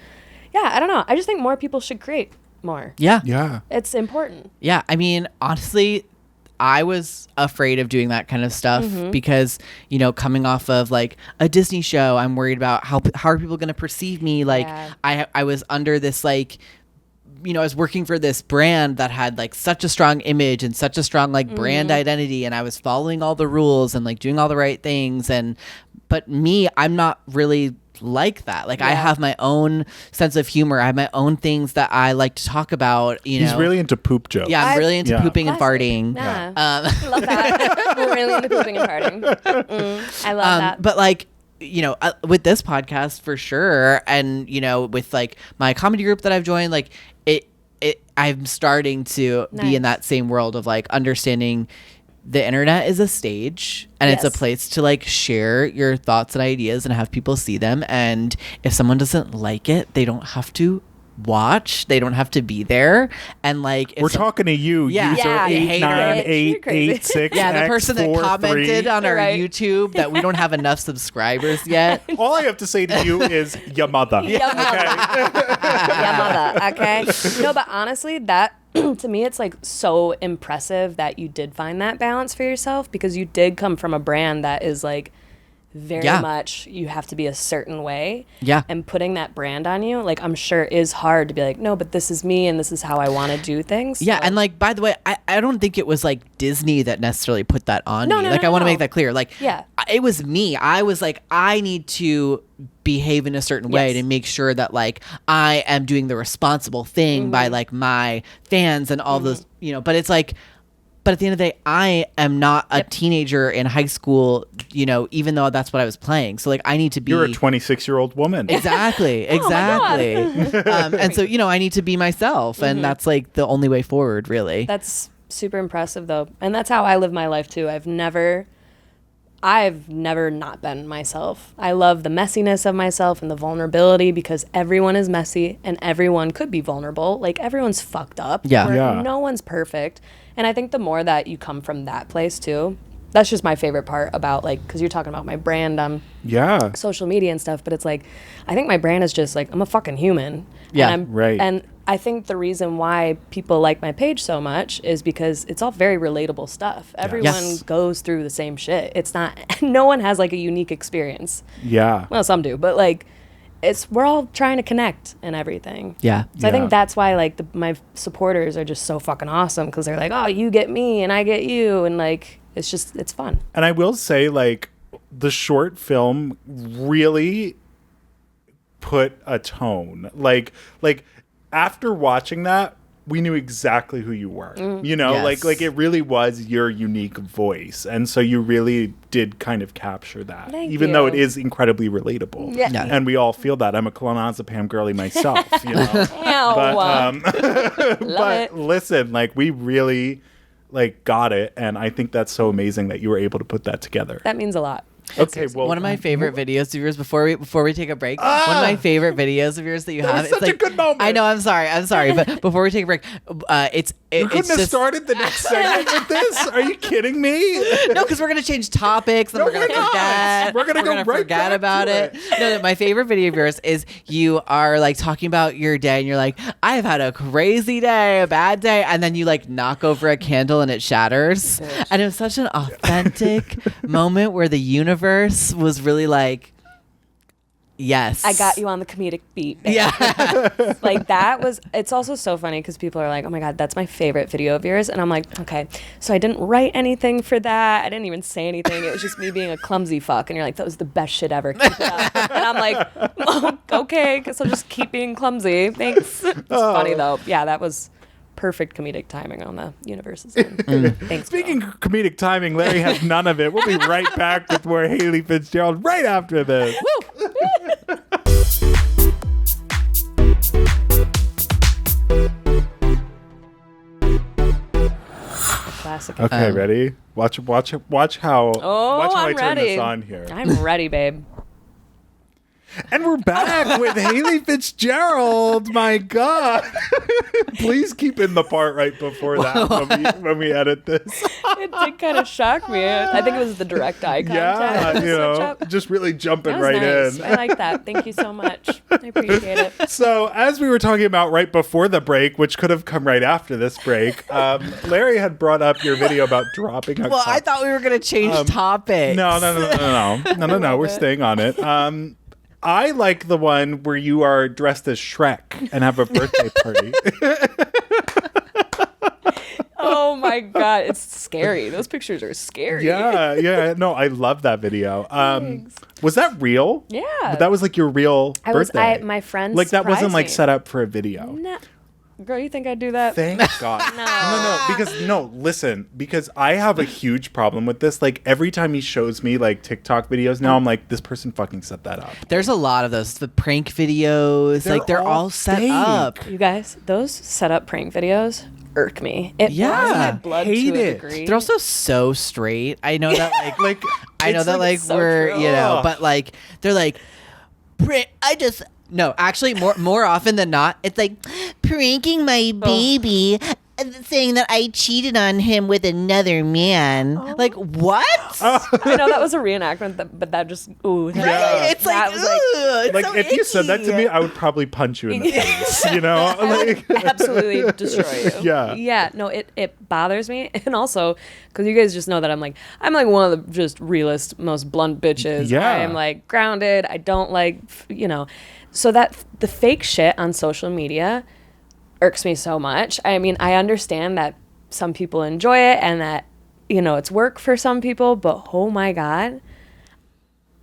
yeah, I don't know. I just think more people should create more. Yeah. Yeah. It's important. Yeah. I mean, honestly, I was afraid of doing that kind of stuff because, coming off of like a Disney show, I'm worried about how are people going to perceive me? Like I was under this like, I was working for this brand that had like such a strong image and such a strong like brand identity, and I was following all the rules and like doing all the right things. But me, I'm not really like that. Like I have my own sense of humor. I have my own things that I like to talk about. He's really into poop jokes. Yeah, I'm really into pooping and farting. Yeah. I love that. We're really into pooping and farting. I love that. But like, with this podcast for sure, and with like my comedy group that I've joined, like I'm starting to be in that same world of like understanding the internet is a stage and it's a place to like share your thoughts and ideas and have people see them. And if someone doesn't like it, they don't have to watch, they don't have to be there. And like we're talking to you, user 89886. Yeah, the person that commented on our YouTube that we don't have enough subscribers yet. All I have to say to you is your mother. Your mother, okay? No, but honestly, that to me, it's like so impressive that you did find that balance for yourself, because you did come from a brand that is like very much you have to be a certain way. Yeah. And putting that brand on you, like, I'm sure is hard to be like, no, but this is me and this is how I want to do things. Yeah. So. And like, by the way, I don't think it was like Disney that necessarily put that on me. Like, I want to make that clear. Like, it was me. I was like, I need to behave in a certain way to make sure that like I am doing the responsible thing by like my fans and all those, you know, but it's like, but at the end of the day, I am not a teenager in high school, you know, even though that's what I was playing. So like, I need to be. You're a 26-year-old woman. Exactly. And so, you know, I need to be myself, and that's like the only way forward, really. That's super impressive, though, and that's how I live my life too. I've never not been myself. I love the messiness of myself and the vulnerability, because everyone is messy and everyone could be vulnerable. Like, everyone's fucked up. No one's perfect. And I think the more that you come from that place too, that's just my favorite part about, like, because you're talking about my brand on social media and stuff, but it's like, I think my brand is just like, I'm a fucking human. And I think the reason why people like my page so much is because it's all very relatable stuff. Everyone goes through the same shit. It's not, no one has like a unique experience. Yeah. Well, some do, but like, we're all trying to connect and everything. Yeah. So I think that's why like my supporters are just so fucking awesome, because they're like, oh, you get me and I get you. And like, it's fun. And I will say, like, the short film really put a tone. Like after watching that, we knew exactly who you were. You know, like it really was your unique voice. And so you really did kind of capture that. Even though it is incredibly relatable. Yeah. And we all feel that. I'm a clonazepam girly myself, you know. But listen, like, we really like got it, and I think that's so amazing that you were able to put that together. That means a lot. Okay, well, one of my favorite videos of yours before we take a break. One of my favorite videos of yours that you have. It's such a good moment. I know. I'm sorry, but before we take a break, you couldn't have started the next segment with this. Are you kidding me? No, because we're gonna change topics and we're gonna forget. We're gonna forget about it. No, my favorite video of yours is you are like talking about your day, and you're like, I've had a crazy day, a bad day, and then you like knock over a candle and it shatters, and it was such an authentic moment where the universe was really like, yes, I got you on the comedic beat, babe. Like, it's also so funny because people are like, oh my god, that's my favorite video of yours, and I'm like, okay, so I didn't write anything for that, I didn't even say anything, it was just me being a clumsy fuck, and you're like, that was the best shit ever, keep it up. And I'm like, oh, okay, guess I'll just keep being clumsy, thanks. It's funny though. Yeah, that was perfect comedic timing on the universe's end. Thanks. Speaking of comedic timing, Larry has none of it. We'll be right back with more Haley Fitzgerald right after this. Woo! Classic. Okay, ready? Watch how I turn ready. this on here. I'm ready, babe. And we're back with Haley Fitzgerald. My God. Please keep in the part right before that when we edit this. It did kind of shock me. I think it was the direct eye contact. Yeah, just really jumping right in. I like that. Thank you so much. I appreciate it. So, as we were talking about right before the break, which could have come right after this break, Larry had brought up your video about dropping a I thought we were going to change topics. No. We're staying on it. I like the one where you are dressed as Shrek and have a birthday party. Oh my God, it's scary. Those pictures are scary. Yeah. No, I love that video. Was that real? Yeah. But that was like your real birthday. My friends like that wasn't like me. set up for a video. No. Girl, you think I'd do that? Thank God. Because I have a huge problem with this. Like, every time he shows me, like, TikTok videos now, I'm like, this person fucking set that up. There's a lot of those. The prank videos, they're all set fake. up. You guys, those set up prank videos irk me. It Yeah. boils my blood Hate to a it. degree. They're also so straight. I know that, I know it's, that, like, so we're, true. you know, Ugh. but, like, they're like, no, actually, more often than not, it's like pranking my baby, saying that I cheated on him with another man. Like, what? I know that was a reenactment, but that just ooh. Yeah. Right? It's That like, was like- ugh, it's Like, so if you said that to icky. me, I would probably punch you in the face, you know? Like, absolutely destroy you. Yeah. No, it bothers me, and also because you guys just know that I'm like one of the just realest, most blunt bitches. Yeah. I am like grounded. I don't like, so that the fake shit on social media irks me so much. I mean, I understand that some people enjoy it and that it's work for some people, but oh my God,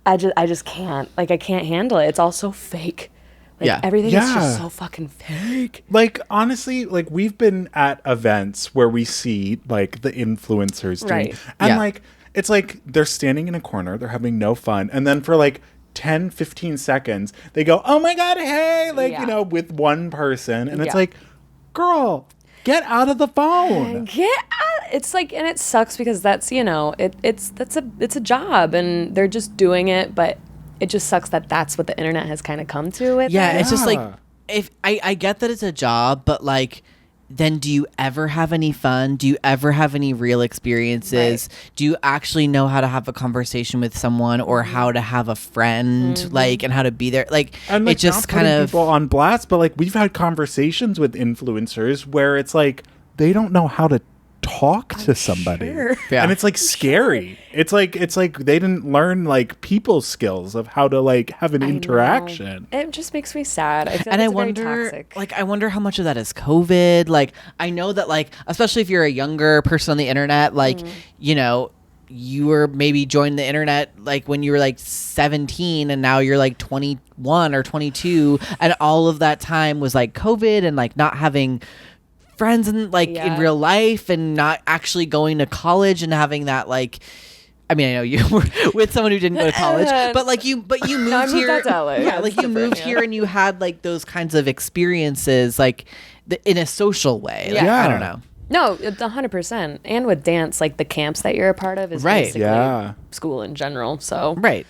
I just can't. Like, I can't handle it. It's all so fake. Like, Yeah. everything is Yeah. just so fucking fake. like, honestly, like, we've been at events where we see, like, the influencers doing, Right. and, Yeah. like, it's like they're standing in a corner, they're having no fun, and then for, like, 10, 15 seconds, they go, oh my God, hey, like, Yeah. with one person, and it's Yeah. like, girl, get out of the phone. Yeah, it's like, and it sucks because that's it's a job and they're just doing it, but it just sucks that that's what the internet has kind of come to with Yeah, it. it's just like, Yeah. if I get that it's a job, but like, then do you ever have any fun? Do you ever have any real experiences? Do you actually know how to have a conversation with someone or how to have a friend, like, and how to be there? Like, And, like, it just not kind putting of people on blast, but, like, we've had conversations with influencers where it's like they don't know how to talk to somebody. sure. Yeah. And it's like scary. It's like they didn't learn, like, people skills of how to, like, have an interaction. It just makes me sad. I feel and like I it's very wonder, toxic. like, I wonder how much of that is COVID. Like, I know that, like, especially if you're a younger person on the internet, like, you were maybe joined the internet like when you were like 17 and now you're like 21 or 22, and all of that time was like COVID and like not having friends in like in Yeah. real life and not actually going to college and having that, like, I mean, I know you were with someone who didn't go to college, but like you moved I moved here. out to LA. Yeah, It's like you different, moved yeah. here and you had like those kinds of experiences, like in a social way. Like, Yeah. I don't know. No, 100%. And with dance, like the camps that you're a part of is Right. basically Yeah. school in general. So Right.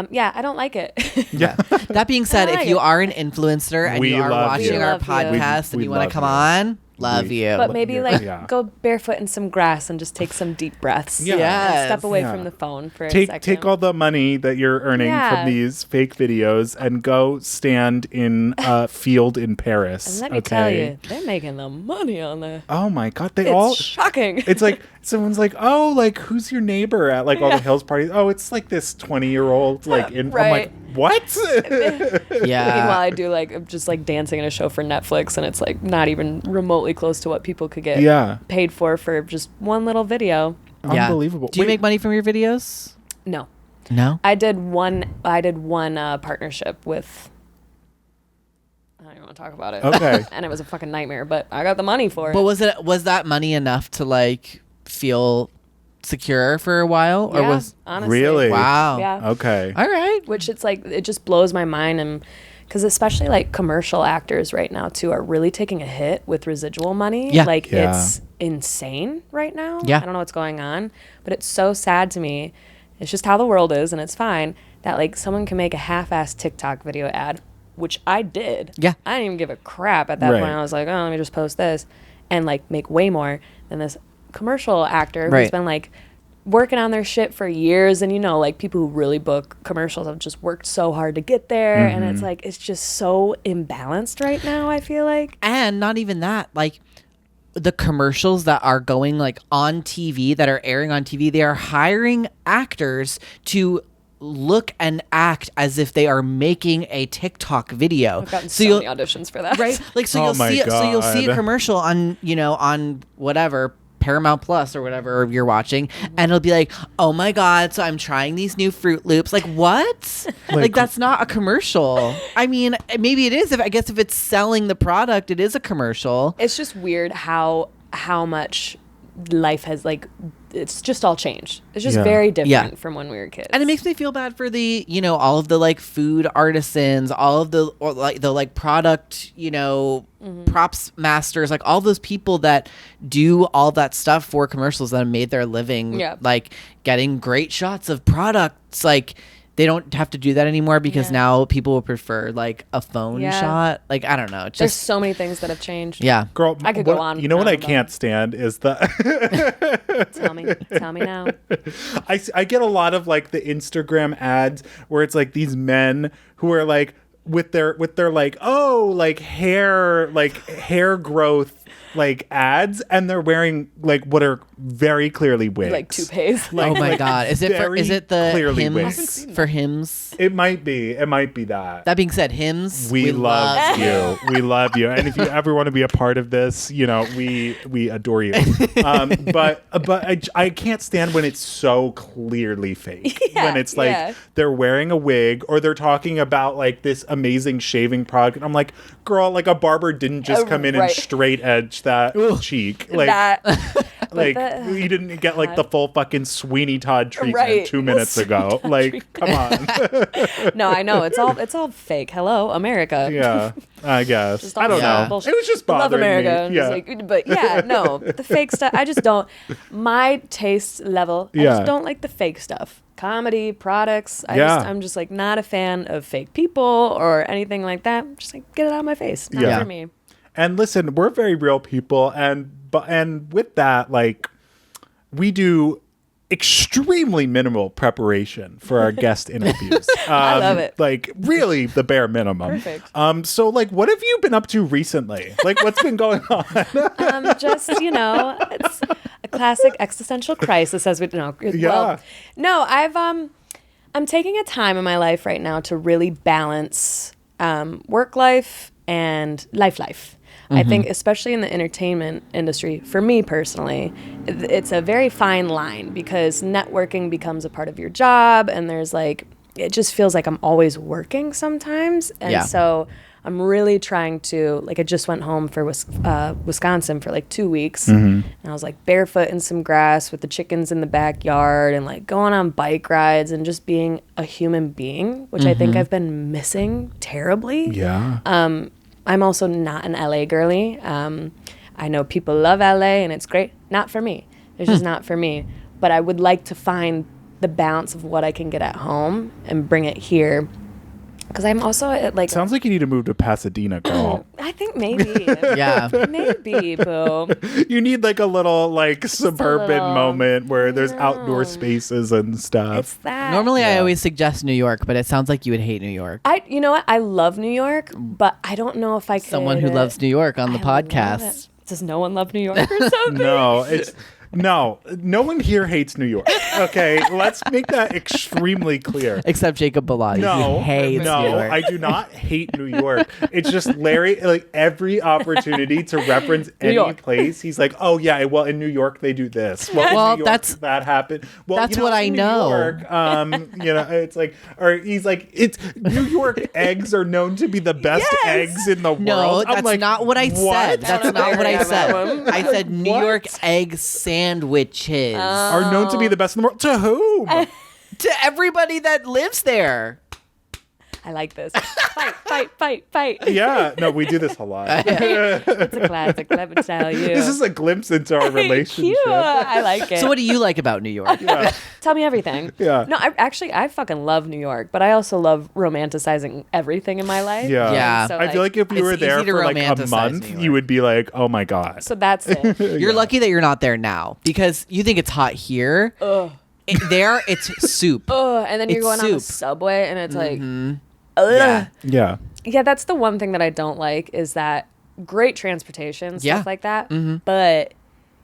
yeah, I don't like it. Yeah. That being said, I if like you it. are an influencer and We you are love watching you. our We love you. podcast and We you want to love come you. on, love We- you. But maybe like Yeah. go barefoot in some grass and just take some deep breaths. Yeah. And Yes. step away Yeah. from the phone for a second. Take all the money that you're earning Yeah. from these fake videos and go stand in a field in Paris. And let me tell you, they're making the money on that. Oh my God, they It's all. shocking. It's like someone's like, oh, like, who's your neighbor at like all the Hills parties? Oh, it's like this 20-year-old like. I'm like, Right. what? yeah. Meanwhile, I do like just like dancing in a show for Netflix, and it's like not even remotely close to what people could get Yeah. paid for just one little video. Yeah. Unbelievable. Do you Wait, make money from your videos? No, No. I did one partnership with. I don't even want to talk about it. Okay. And it was a fucking nightmare, but I got the money for it. But was that money enough to like feel secure for a while, or yeah, was honestly. Really? wow? Yeah. Okay. All right. Which it's like it just blows my mind, and because especially like commercial actors right now too are really taking a hit with residual money. Yeah. Like Yeah. it's insane right now. Yeah. I don't know what's going on, but it's so sad to me. It's just how the world is, and it's fine that like someone can make a half-assed TikTok video ad, which I did. Yeah. I didn't even give a crap at that Right. point. I was like, oh, let me just post this, and like make way more than this commercial actor who's Right. been like working on their shit for years. And like people who really book commercials have just worked so hard to get there, and it's like it's just so imbalanced right now, I feel like. And not even that, like the commercials that are going like on TV, that are airing on TV, they are hiring actors to look and act as if they are making a TikTok video. I've gotten so you'll many auditions for that. right, like so Oh you'll my see so you'll see a God. commercial on on whatever Paramount Plus or whatever you're watching, and it'll be like, oh my God, so I'm trying these new Fruit Loops. Like, what? Like that's not a commercial. I mean, maybe it is. I guess if it's selling the product, it is a commercial. It's just weird how much life has like, it's just all changed. It's just very different from when we were kids. And it makes me feel bad for the, all of the like food artisans, all of the product, props masters, like all those people that do all that stuff for commercials that have made their living, like getting great shots of products. Like they don't have to do that anymore because now people will prefer like a phone shot. Like, I don't know. There's so many things that have changed. Yeah. Girl, I could go on. You know what I can't stand is the... Tell me now. I get a lot of like the Instagram ads where it's like these men who are like with their like, oh, like hair growth like ads, and they're wearing like what are very clearly wigs, like toupees. Oh my God! Is it the Hims wigs. for Hims? It might be that. That being said, Hims, we love you. We love you, and if you ever want to be a part of this, we adore you. But I can't stand when it's so clearly fake. When it's like they're wearing a wig or they're talking about like this amazing shaving product, and I'm like, girl, like a barber didn't just come in and straight edge that cheek, like you didn't get like the full fucking Sweeney Todd treatment 2 minutes ago. Like, come on. No, I know it's all fake. Hello, America. Yeah, I guess. I don't know. Bullshit. It was just bothering Love America. me. Yeah. But no, the fake stuff. I just don't. My taste level. I just don't like the fake stuff. Comedy products. I'm just like not a fan of fake people or anything like that. Just like get it out of my face. Not for me. And listen, we're very real people, and with that, like, we do extremely minimal preparation for our guest interviews. I love it. Like, really, the bare minimum. Perfect. So, like, what have you been up to recently? Like, what's been going on? Just it's a classic existential crisis, as we know. Yeah. Well, no, I'm taking a time in my life right now to really balance work life and life. I think especially in the entertainment industry, for me personally, it's a very fine line because networking becomes a part of your job, and there's like, it just feels like I'm always working sometimes. And so I'm really trying to, like, I just went home for Wisconsin for like 2 weeks, and I was like barefoot in some grass with the chickens in the backyard and like going on bike rides and just being a human being, which I think I've been missing terribly. Yeah. I'm also not an LA girly. I know people love LA and it's great. Not for me. It's just not for me. But I would like to find the balance of what I can get at home and bring it here. Because I'm also at like... Sounds like you need to move to Pasadena, girl. I think maybe. Yeah. Maybe, boo. You need like a little like suburban moment where there's outdoor spaces and stuff. It's that. Normally, I always suggest New York, but it sounds like you would hate New York. You know what? I love New York, but I don't know if I could... Someone who loves New York on the podcast. Does no one love New York or something? No, no one here hates New York. Okay, let's make that extremely clear. Except Jacob Bellotti. He hates New York. I do not hate New York. It's just Larry, like every opportunity to reference any place, he's like, oh yeah, well in New York they do this. Well, that happened. Well, that's what I know. New York, it's like, or he's like, it's New York eggs are known to be the best eggs in the world. No, that's like, not what I said. That's not what I said. I said New York egg sandwiches are known to be the best in the world. To whom? To everybody that lives there. I like this. Fight. Yeah, no, we do this a lot. It's a classic, let me tell you. This is a glimpse into our relationship. Cute. I like it. So what do you like about New York? Tell me everything. Yeah. No, I fucking love New York, but I also love romanticizing everything in my life. Yeah. So, I feel like if you were there for like a month, you would be like, oh my God. So that's it. You're lucky that you're not there now because you think it's hot here. Ugh. There, it's soup. Ugh. And then you're going on the subway and it's like, ugh. Yeah. Yeah, that's the one thing that I don't like is that great transportation, stuff like that. But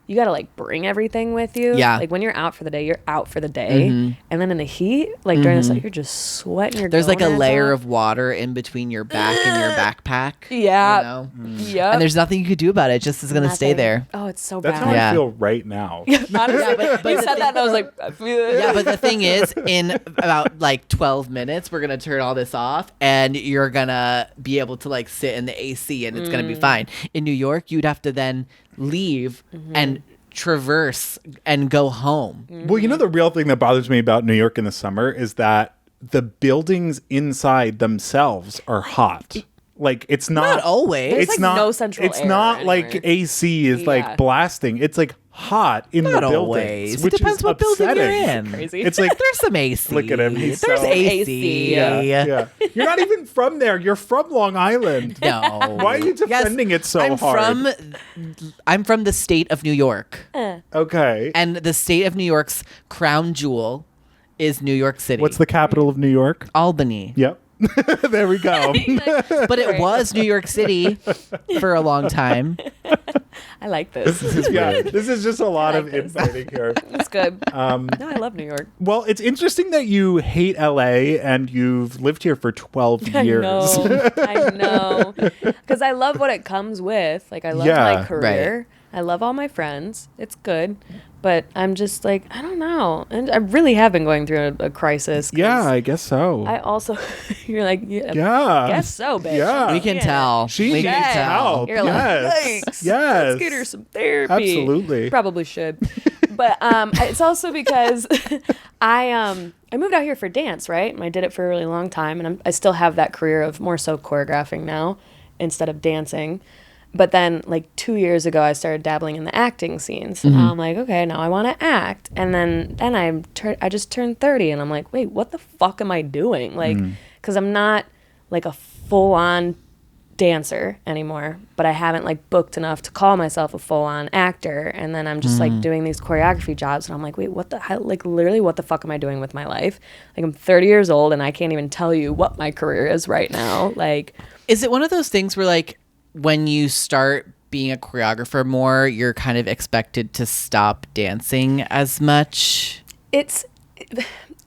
you got to like bring everything with you. Yeah. Like when you're out for the day, you're out for the day. And then in the heat, like during the sun, you're just sweating. There's like a gonads layer off. of water in between your back and your backpack. Yeah. You know? Yep. And there's nothing you could do about it. It's just is going to stay Nothing. there. Oh, it's so That's bad. how Yeah. I feel right now. Honestly, but you the said that and I was like, I feel it. Yeah, but the thing is, in about like 12 minutes, we're gonna turn all this off, and you're gonna be able to like sit in the AC, and it's gonna be fine. In New York, you'd have to then leave and traverse and go home. Well, you know, the real thing that bothers me about New York in the summer is that the buildings inside themselves are hot. Like it's not always. There's, It's like, not no central It's air not like anywhere. AC is Yeah. like blasting. It's like hot in Not the buildings, always. It which depends is what building you're upsetting. in. Crazy. It's like There's some AC. Look at him. He's There's so- AC. yeah. You're not even from there. You're from Long Island. No. Why are you defending it so hard? I'm from the state of New York, Okay. and the state of New York's crown jewel is New York City. What's the capital of New York? Albany? Yep. There we go. But it was New York City for a long time. I like this. Yeah, this is just a lot I of like this. infighting here. It's good. No, I love New York. Well, it's interesting that you hate LA and you've lived here for 12 years. I know. Because I love what it comes with. Like, I love Yeah, my career. I love all my friends. It's good. But I'm just like, I don't know. And I really have been going through a crisis. 'cause Yeah, I guess so. I also, you're like, yeah, yeah. guess so, bitch. Yeah. We can tell. She we needs can tell. help. You're like, yes. yikes. Yes. Let's get her some therapy. Absolutely. Probably should. But it's also because I moved out here for dance, right? And I did it for a really long time. And I still have that career of more so choreographing now instead of dancing. But then, like 2 years ago, I started dabbling in the acting scenes. And I'm like, okay, now I want to act. And then I just turned 30, and I'm like, wait, what the fuck am I doing? Like, because I'm not like a full-on dancer anymore, but I haven't like booked enough to call myself a full-on actor. And then I'm just like doing these choreography jobs, and I'm like, wait, what the hell? Like, literally, what the fuck am I doing with my life? Like, I'm 30 years old, and I can't even tell you what my career is right now. Like, Is it one of those things where like when you start being a choreographer more, you're kind of expected to stop dancing as much? it's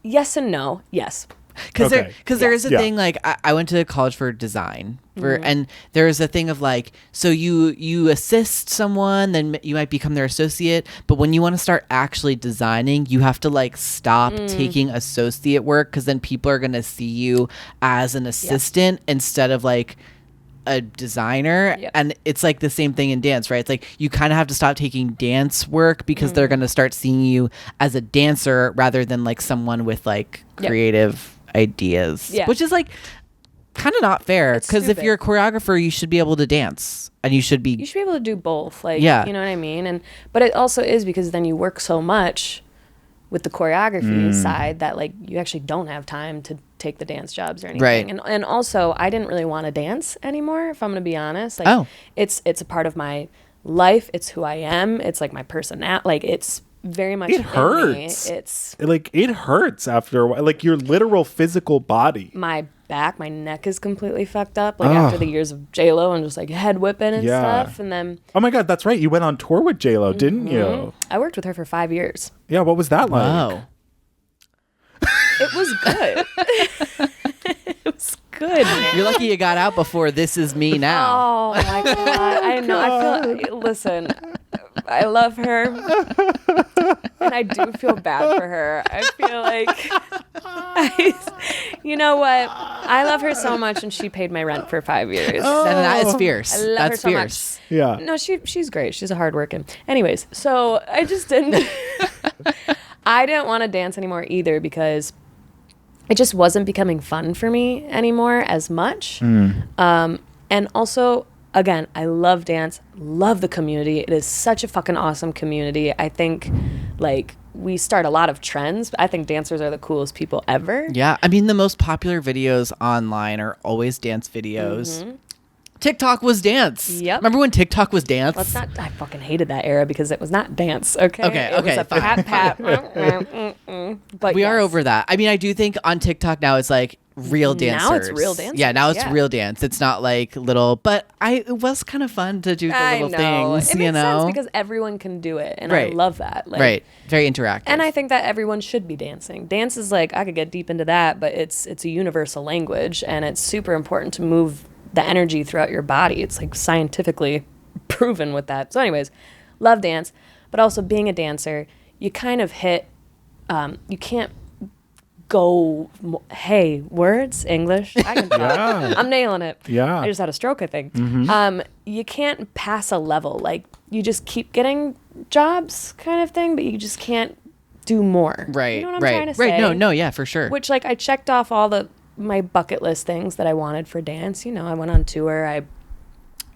yes and no. Yes. Because Okay. there is a Yeah. thing like I went to college for design and there is a thing of like, so you assist someone, then you might become their associate, but when you want to start actually designing, you have to like stop taking associate work, because then people are going to see you as an assistant instead of like a designer. Yep. And it's like the same thing in dance, right? It's like you kind of have to stop taking dance work because they're going to start seeing you as a dancer rather than like someone with like Yep. creative ideas, Yeah. which is like kind of not fair, It's because if stupid. you're a choreographer, you should be able to dance and you should be You should be able to do both. Like, Yeah. you know what I mean? And but it also is because then you work so much with the choreography side that like you actually don't have time to take the dance jobs or anything. Right. And also I didn't really want to dance anymore, if I'm gonna be honest. Like, Oh. it's a part of my life. It's who I am. It's like my personality. Like, it's very much It in me. hurts. It's Like, it hurts after a while. Like, your literal physical body. my back, my neck is completely fucked up. Like, after the years of J-Lo and just like head whipping and Yeah. stuff. And then Oh my God, that's right. You went on tour with J-Lo, didn't you? I worked with her for 5 years. Yeah, what was that like? wow. It was good. It was good, man. You're lucky you got out before This Is Me Now. Oh my god! I know. I feel. Listen, I love her, and I do feel bad for her. I feel like, you know what? I love her so much, and she paid my rent for 5 years. And that is fierce. I love That's her so fierce. much. Yeah. No, she's great. She's a hard working. Anyways, so I just didn't. I didn't want to dance anymore either because it just wasn't becoming fun for me anymore as much. And also, again, I love dance, love the community. It is such a fucking awesome community. I think, like, we start a lot of trends. I think dancers are the coolest people ever. Yeah, I mean the most popular videos online are always dance videos. TikTok was dance. Yep. Remember when TikTok was dance? Let's not. I fucking hated that era because it was not dance. Okay. Okay, It was okay, a fine. pat. But We are yes. over that. I mean, I do think on TikTok now it's like real dancers. Now it's real dancers. Yeah, now it's real dance. It's not like little, but it was kind of fun to do the little things, it makes sense because everyone can do it, and I love that. Like, right, very interactive. And I think that everyone should be dancing. Dance is like, I could get deep into that, but it's a universal language, and it's super important to move the energy throughout your body. It's like scientifically proven with that. So anyways, love dance, but also being a dancer, you kind of hit, you can't go, hey, words, English, I can talk. I'm nailing it. Yeah. I just had a stroke, I think. You can't pass a level. Like, you just keep getting jobs kind of thing, but you just can't do more. Right, You know what I'm trying to say? Right, no, yeah, for sure. Which, like, I checked off all my bucket list things that I wanted for dance. You know, I went on tour. I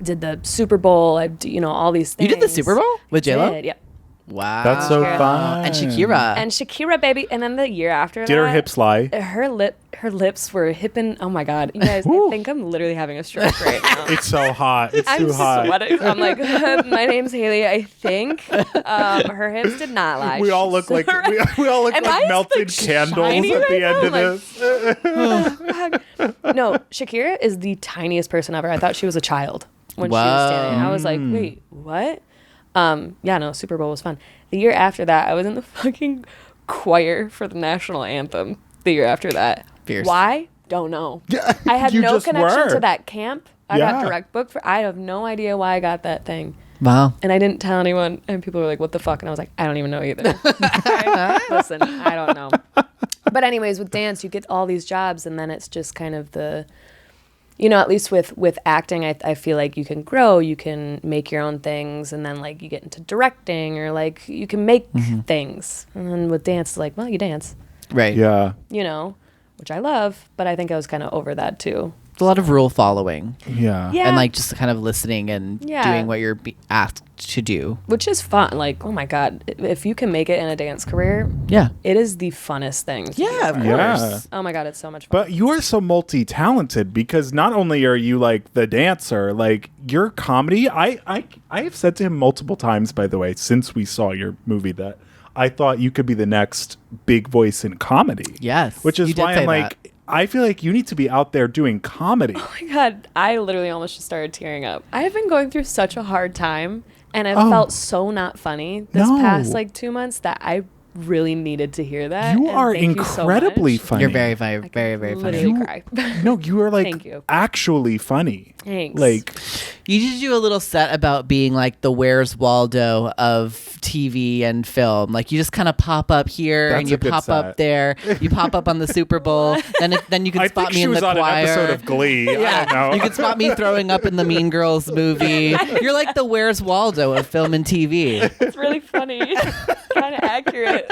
did the Super Bowl. All these things. You did the Super Bowl with J-Lo? Did, yep. Wow. That's so fun. And Shakira. And Shakira, baby. And then the year after Did her hips lie? Her lips were hipping. Oh my God. You guys, I think I'm literally having a stroke right now. It's so hot. It's I'm too hot. sweating. I'm like, my name's Haley. I think her hips did not lie. We all look like we all look Am like I, melted like, candles shiny at the right end now? of this. No, Shakira is the tiniest person ever. I thought she was a child when she Wow. was standing. I was like, wait, what? Yeah, no, Super Bowl was fun. The year after that, I was in the fucking choir for the national anthem. The year after that. Fierce. Why? Don't know. Yeah, I had you no just connection were. to that camp. I Yeah. got direct booked I have no idea why I got that thing. Wow. And I didn't tell anyone. And people were like, what the fuck? And I was like, I don't even know either. Listen, I don't know. But anyways, with dance, you get all these jobs, and then it's just kind of at least with acting, I feel like you can grow, you can make your own things, and then like you get into directing, or like you can make things. And then with dance, it's like, well, you dance, Right. Yeah. Which I love, but I think I was kind of over that too. It's a lot of rule following. Yeah. Yeah. And like just kind of listening and doing what you're asked to do. Which is fun. Like, oh my God, if you can make it in a dance career, Yeah. it is the funnest thing. to Yeah, do. of Yeah. course. Oh my God, it's so much fun. But you are so multi-talented because not only are you like the dancer, like your comedy. I have said to him multiple times, by the way, since we saw your movie, that I thought you could be the next big voice in comedy. Yes. Which is You did why say I'm like, that. I feel like you need to be out there doing comedy. Oh my God, I literally almost just started tearing up. I have been going through such a hard time, and I've felt so not funny this No. past like 2 months that I really needed to hear that. You and are thank you so incredibly much. funny. You're very, very, very, very funny. Literally cry. No, you are like Thank you. actually funny. Thanks. Like, You did do a little set about being like the Where's Waldo of TV and film. Like you just kind of pop up here That's and you a good pop set. up there. You pop up on the Super Bowl. Then you can I spot think me she in was the on choir. an episode of Glee. I Yeah, don't know. you can spot me throwing up in the Mean Girls movie. You're like the Where's Waldo of film and TV. It's really funny. Kind of accurate.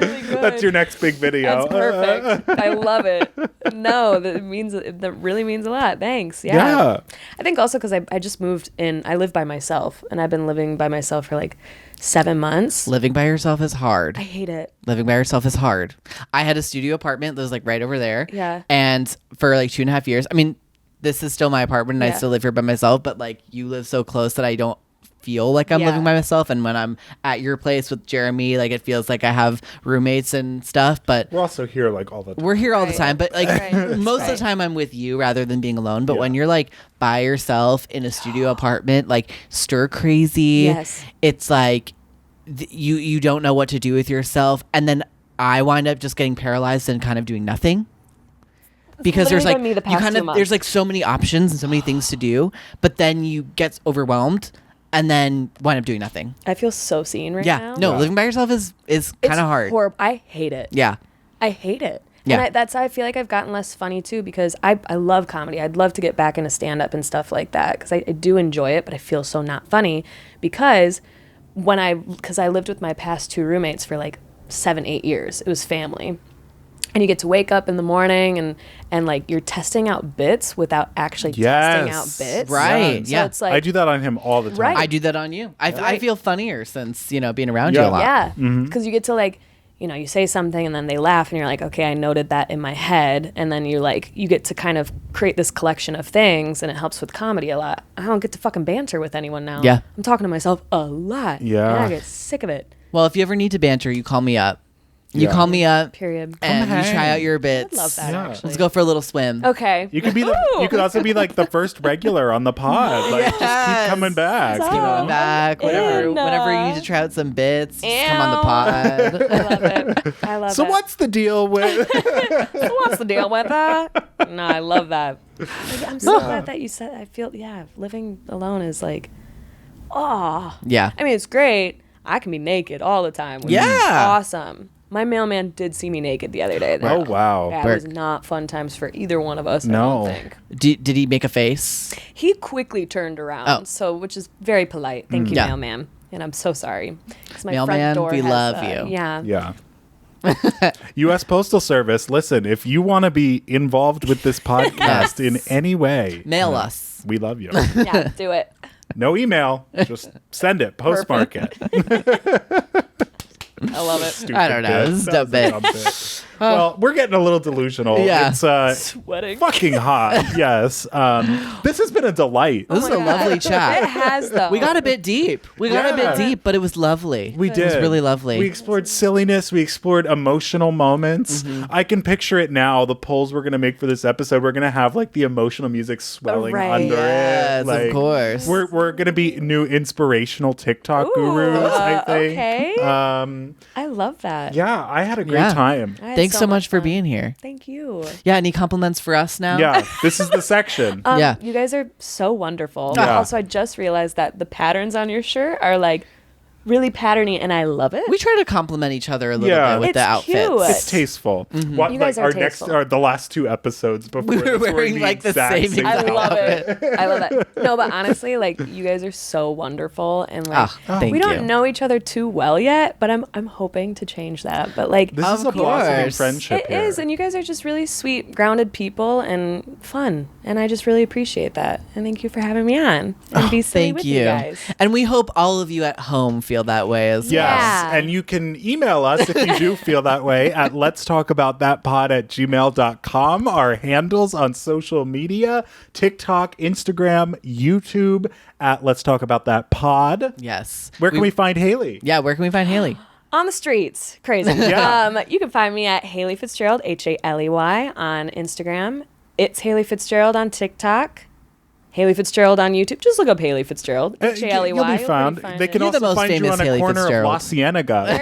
Really good. That's your next big video. That's perfect. I love it. No, that really means a lot. Thanks. Yeah. I think also because I just moved in. I live by myself, and I've been living by myself for like 7 months. Living by yourself is hard. I hate it. Living by yourself is hard. I had a studio apartment that was like right over there. Yeah. And for like 2.5 years, I mean, this is still my apartment and I Yeah. still live here by myself, but like you live so close that I don't feel like I'm Yeah. living by myself. And when I'm at your place with Jeremy, like it feels like I have roommates and stuff, but We're also here like all the time. we're here all the Right. time. But like Right. most of Right. the time I'm with you rather than being alone. But when Yeah. you're like by yourself in a studio apartment, like stir crazy, Yes. it's like you don't know what to do with yourself, and then I wind up just getting paralyzed and kind of doing nothing because there's literally like been me the you past kind 2 of months. there's like so many options and so many things to do, but then you get overwhelmed and then wind up doing nothing. I feel so seen right Yeah, now. no, Yeah. living by yourself is kind of hard. Horrible. I hate it. Yeah, I hate it. Yeah. And I feel like I've gotten less funny too because I love comedy. I'd love to get back into stand up and stuff like that because I do enjoy it, but I feel so not funny because because I lived with my past 2 roommates for like 7-8 years. It was family. And you get to wake up in the morning and like you're testing out bits without actually testing out Yes. bits. Right, So yeah. it's like I do that on him all the time. Right. I do that on you. I Right. feel funnier since being around you Yeah. a lot. Yeah, because you get to like, you say something and then they laugh and you're like, okay, I noted that in my head. And then you get to kind of create this collection of things and it helps with comedy a lot. I don't get to fucking banter with anyone now. Yeah. I'm talking to myself a lot. Yeah. And I get sick of it. Well, if you ever need to banter, you call me up. You call me up. Period. And you try out your I'd bits. love that, actually. Let's go for a little swim. Okay. You could be you could also be like the first regular on the pod. Like just keep coming back. Keep going back. Whenever you need to try out some bits, just come on the pod. I love it. I love it. So what's the deal with So what's the deal with that? No, I love that. I'm so glad that you said. I feel living alone is like, Yeah. I mean, it's great. I can be naked all the time. Which is awesome. My mailman did see me naked the other day. Oh, wow. That was not fun times for either one of us. No. I don't think. Did he make a face? He quickly turned around, which is very polite. Thank you, Yeah. mailman. And I'm so sorry. 'Cause my Mailman, front door we has, love you. Yeah. Yeah. U.S. Postal Service, listen, if you want to be involved with this podcast in any way, Mail us. we love you. Yeah, do it. No email, just send it, postmark it. I love it. I don't know. This is a bit. Well, we're getting a little delusional. Yeah. It's Sweating. fucking hot. Yes. This has been a delight. This is a lovely chat. It has, though. We got a bit deep. We got a Yeah. bit deep, but it was lovely. We did. It was really lovely. We explored silliness. We explored emotional moments. I can picture it now. The polls we're going to make for this episode, we're going to have like the emotional music swelling Right. under Yes, it. Like, of course. We're going to be new inspirational TikTok gurus, I think. okay. I love that. Yeah, I had a great Yeah. time. I had Thanks so much for fun. being here. Thank you. Yeah, any compliments for us now? Yeah, this is the section. Yeah. You guys are so wonderful. Yeah. Also, I just realized that the patterns on your shirt are like really patterny, and I love it. We try to compliment each other a little Yeah. bit with the It's outfits. cute. It's tasteful. What, You guys like are our tasteful. next, or the last two episodes before We were this wearing, like, the exact same I exact love outfit. it. I love that. No, but honestly, like you guys are so wonderful, and like Thank we you. don't know each other too well yet, but I'm hoping to change that. But like This is Of a blossoming course. friendship it here. is, and you guys are just really sweet, grounded people and fun, and I just really appreciate that. And thank you for having me on and be silly Thank with you. you guys. And we hope all of you at home feel that way as Yes. well. Yeah. And you can email us if you do feel that way at letstalkaboutthatpod@gmail.com. Our handles on social media, TikTok, Instagram, YouTube at Let's Talk About That Pod. Yes. Where can we find Haley? Yeah, where can we find Haley? On the streets, crazy. Yeah. You can find me at Haley Fitzgerald, Haley on Instagram. It's Haley Fitzgerald on TikTok. Haley Fitzgerald on YouTube. Just look up Haley Fitzgerald. Haley. You'll be found. They can You're the also most find you famous on a Haley corner Fitzgerald. of La Cienega.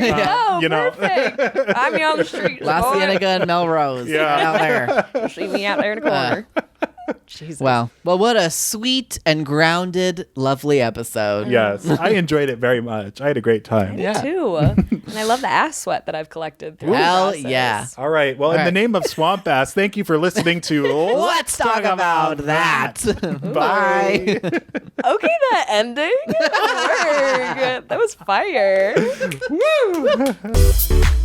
Oh, you know. perfect. I'm you on the street. La Cienega and Melrose. Yeah. Right out there. See me out there in the corner. Jesus. Wow. Well, what a sweet and grounded, lovely episode. Yes, I enjoyed it very much. I had a great time. Yeah. Too. And I love the ass sweat that I've collected through Hell the process. yeah. All right. Well, in the right. name of Swamp Ass, thank you for listening to Let's talk about that. Bye. Okay, that ending. Good work. That was fire. Woo!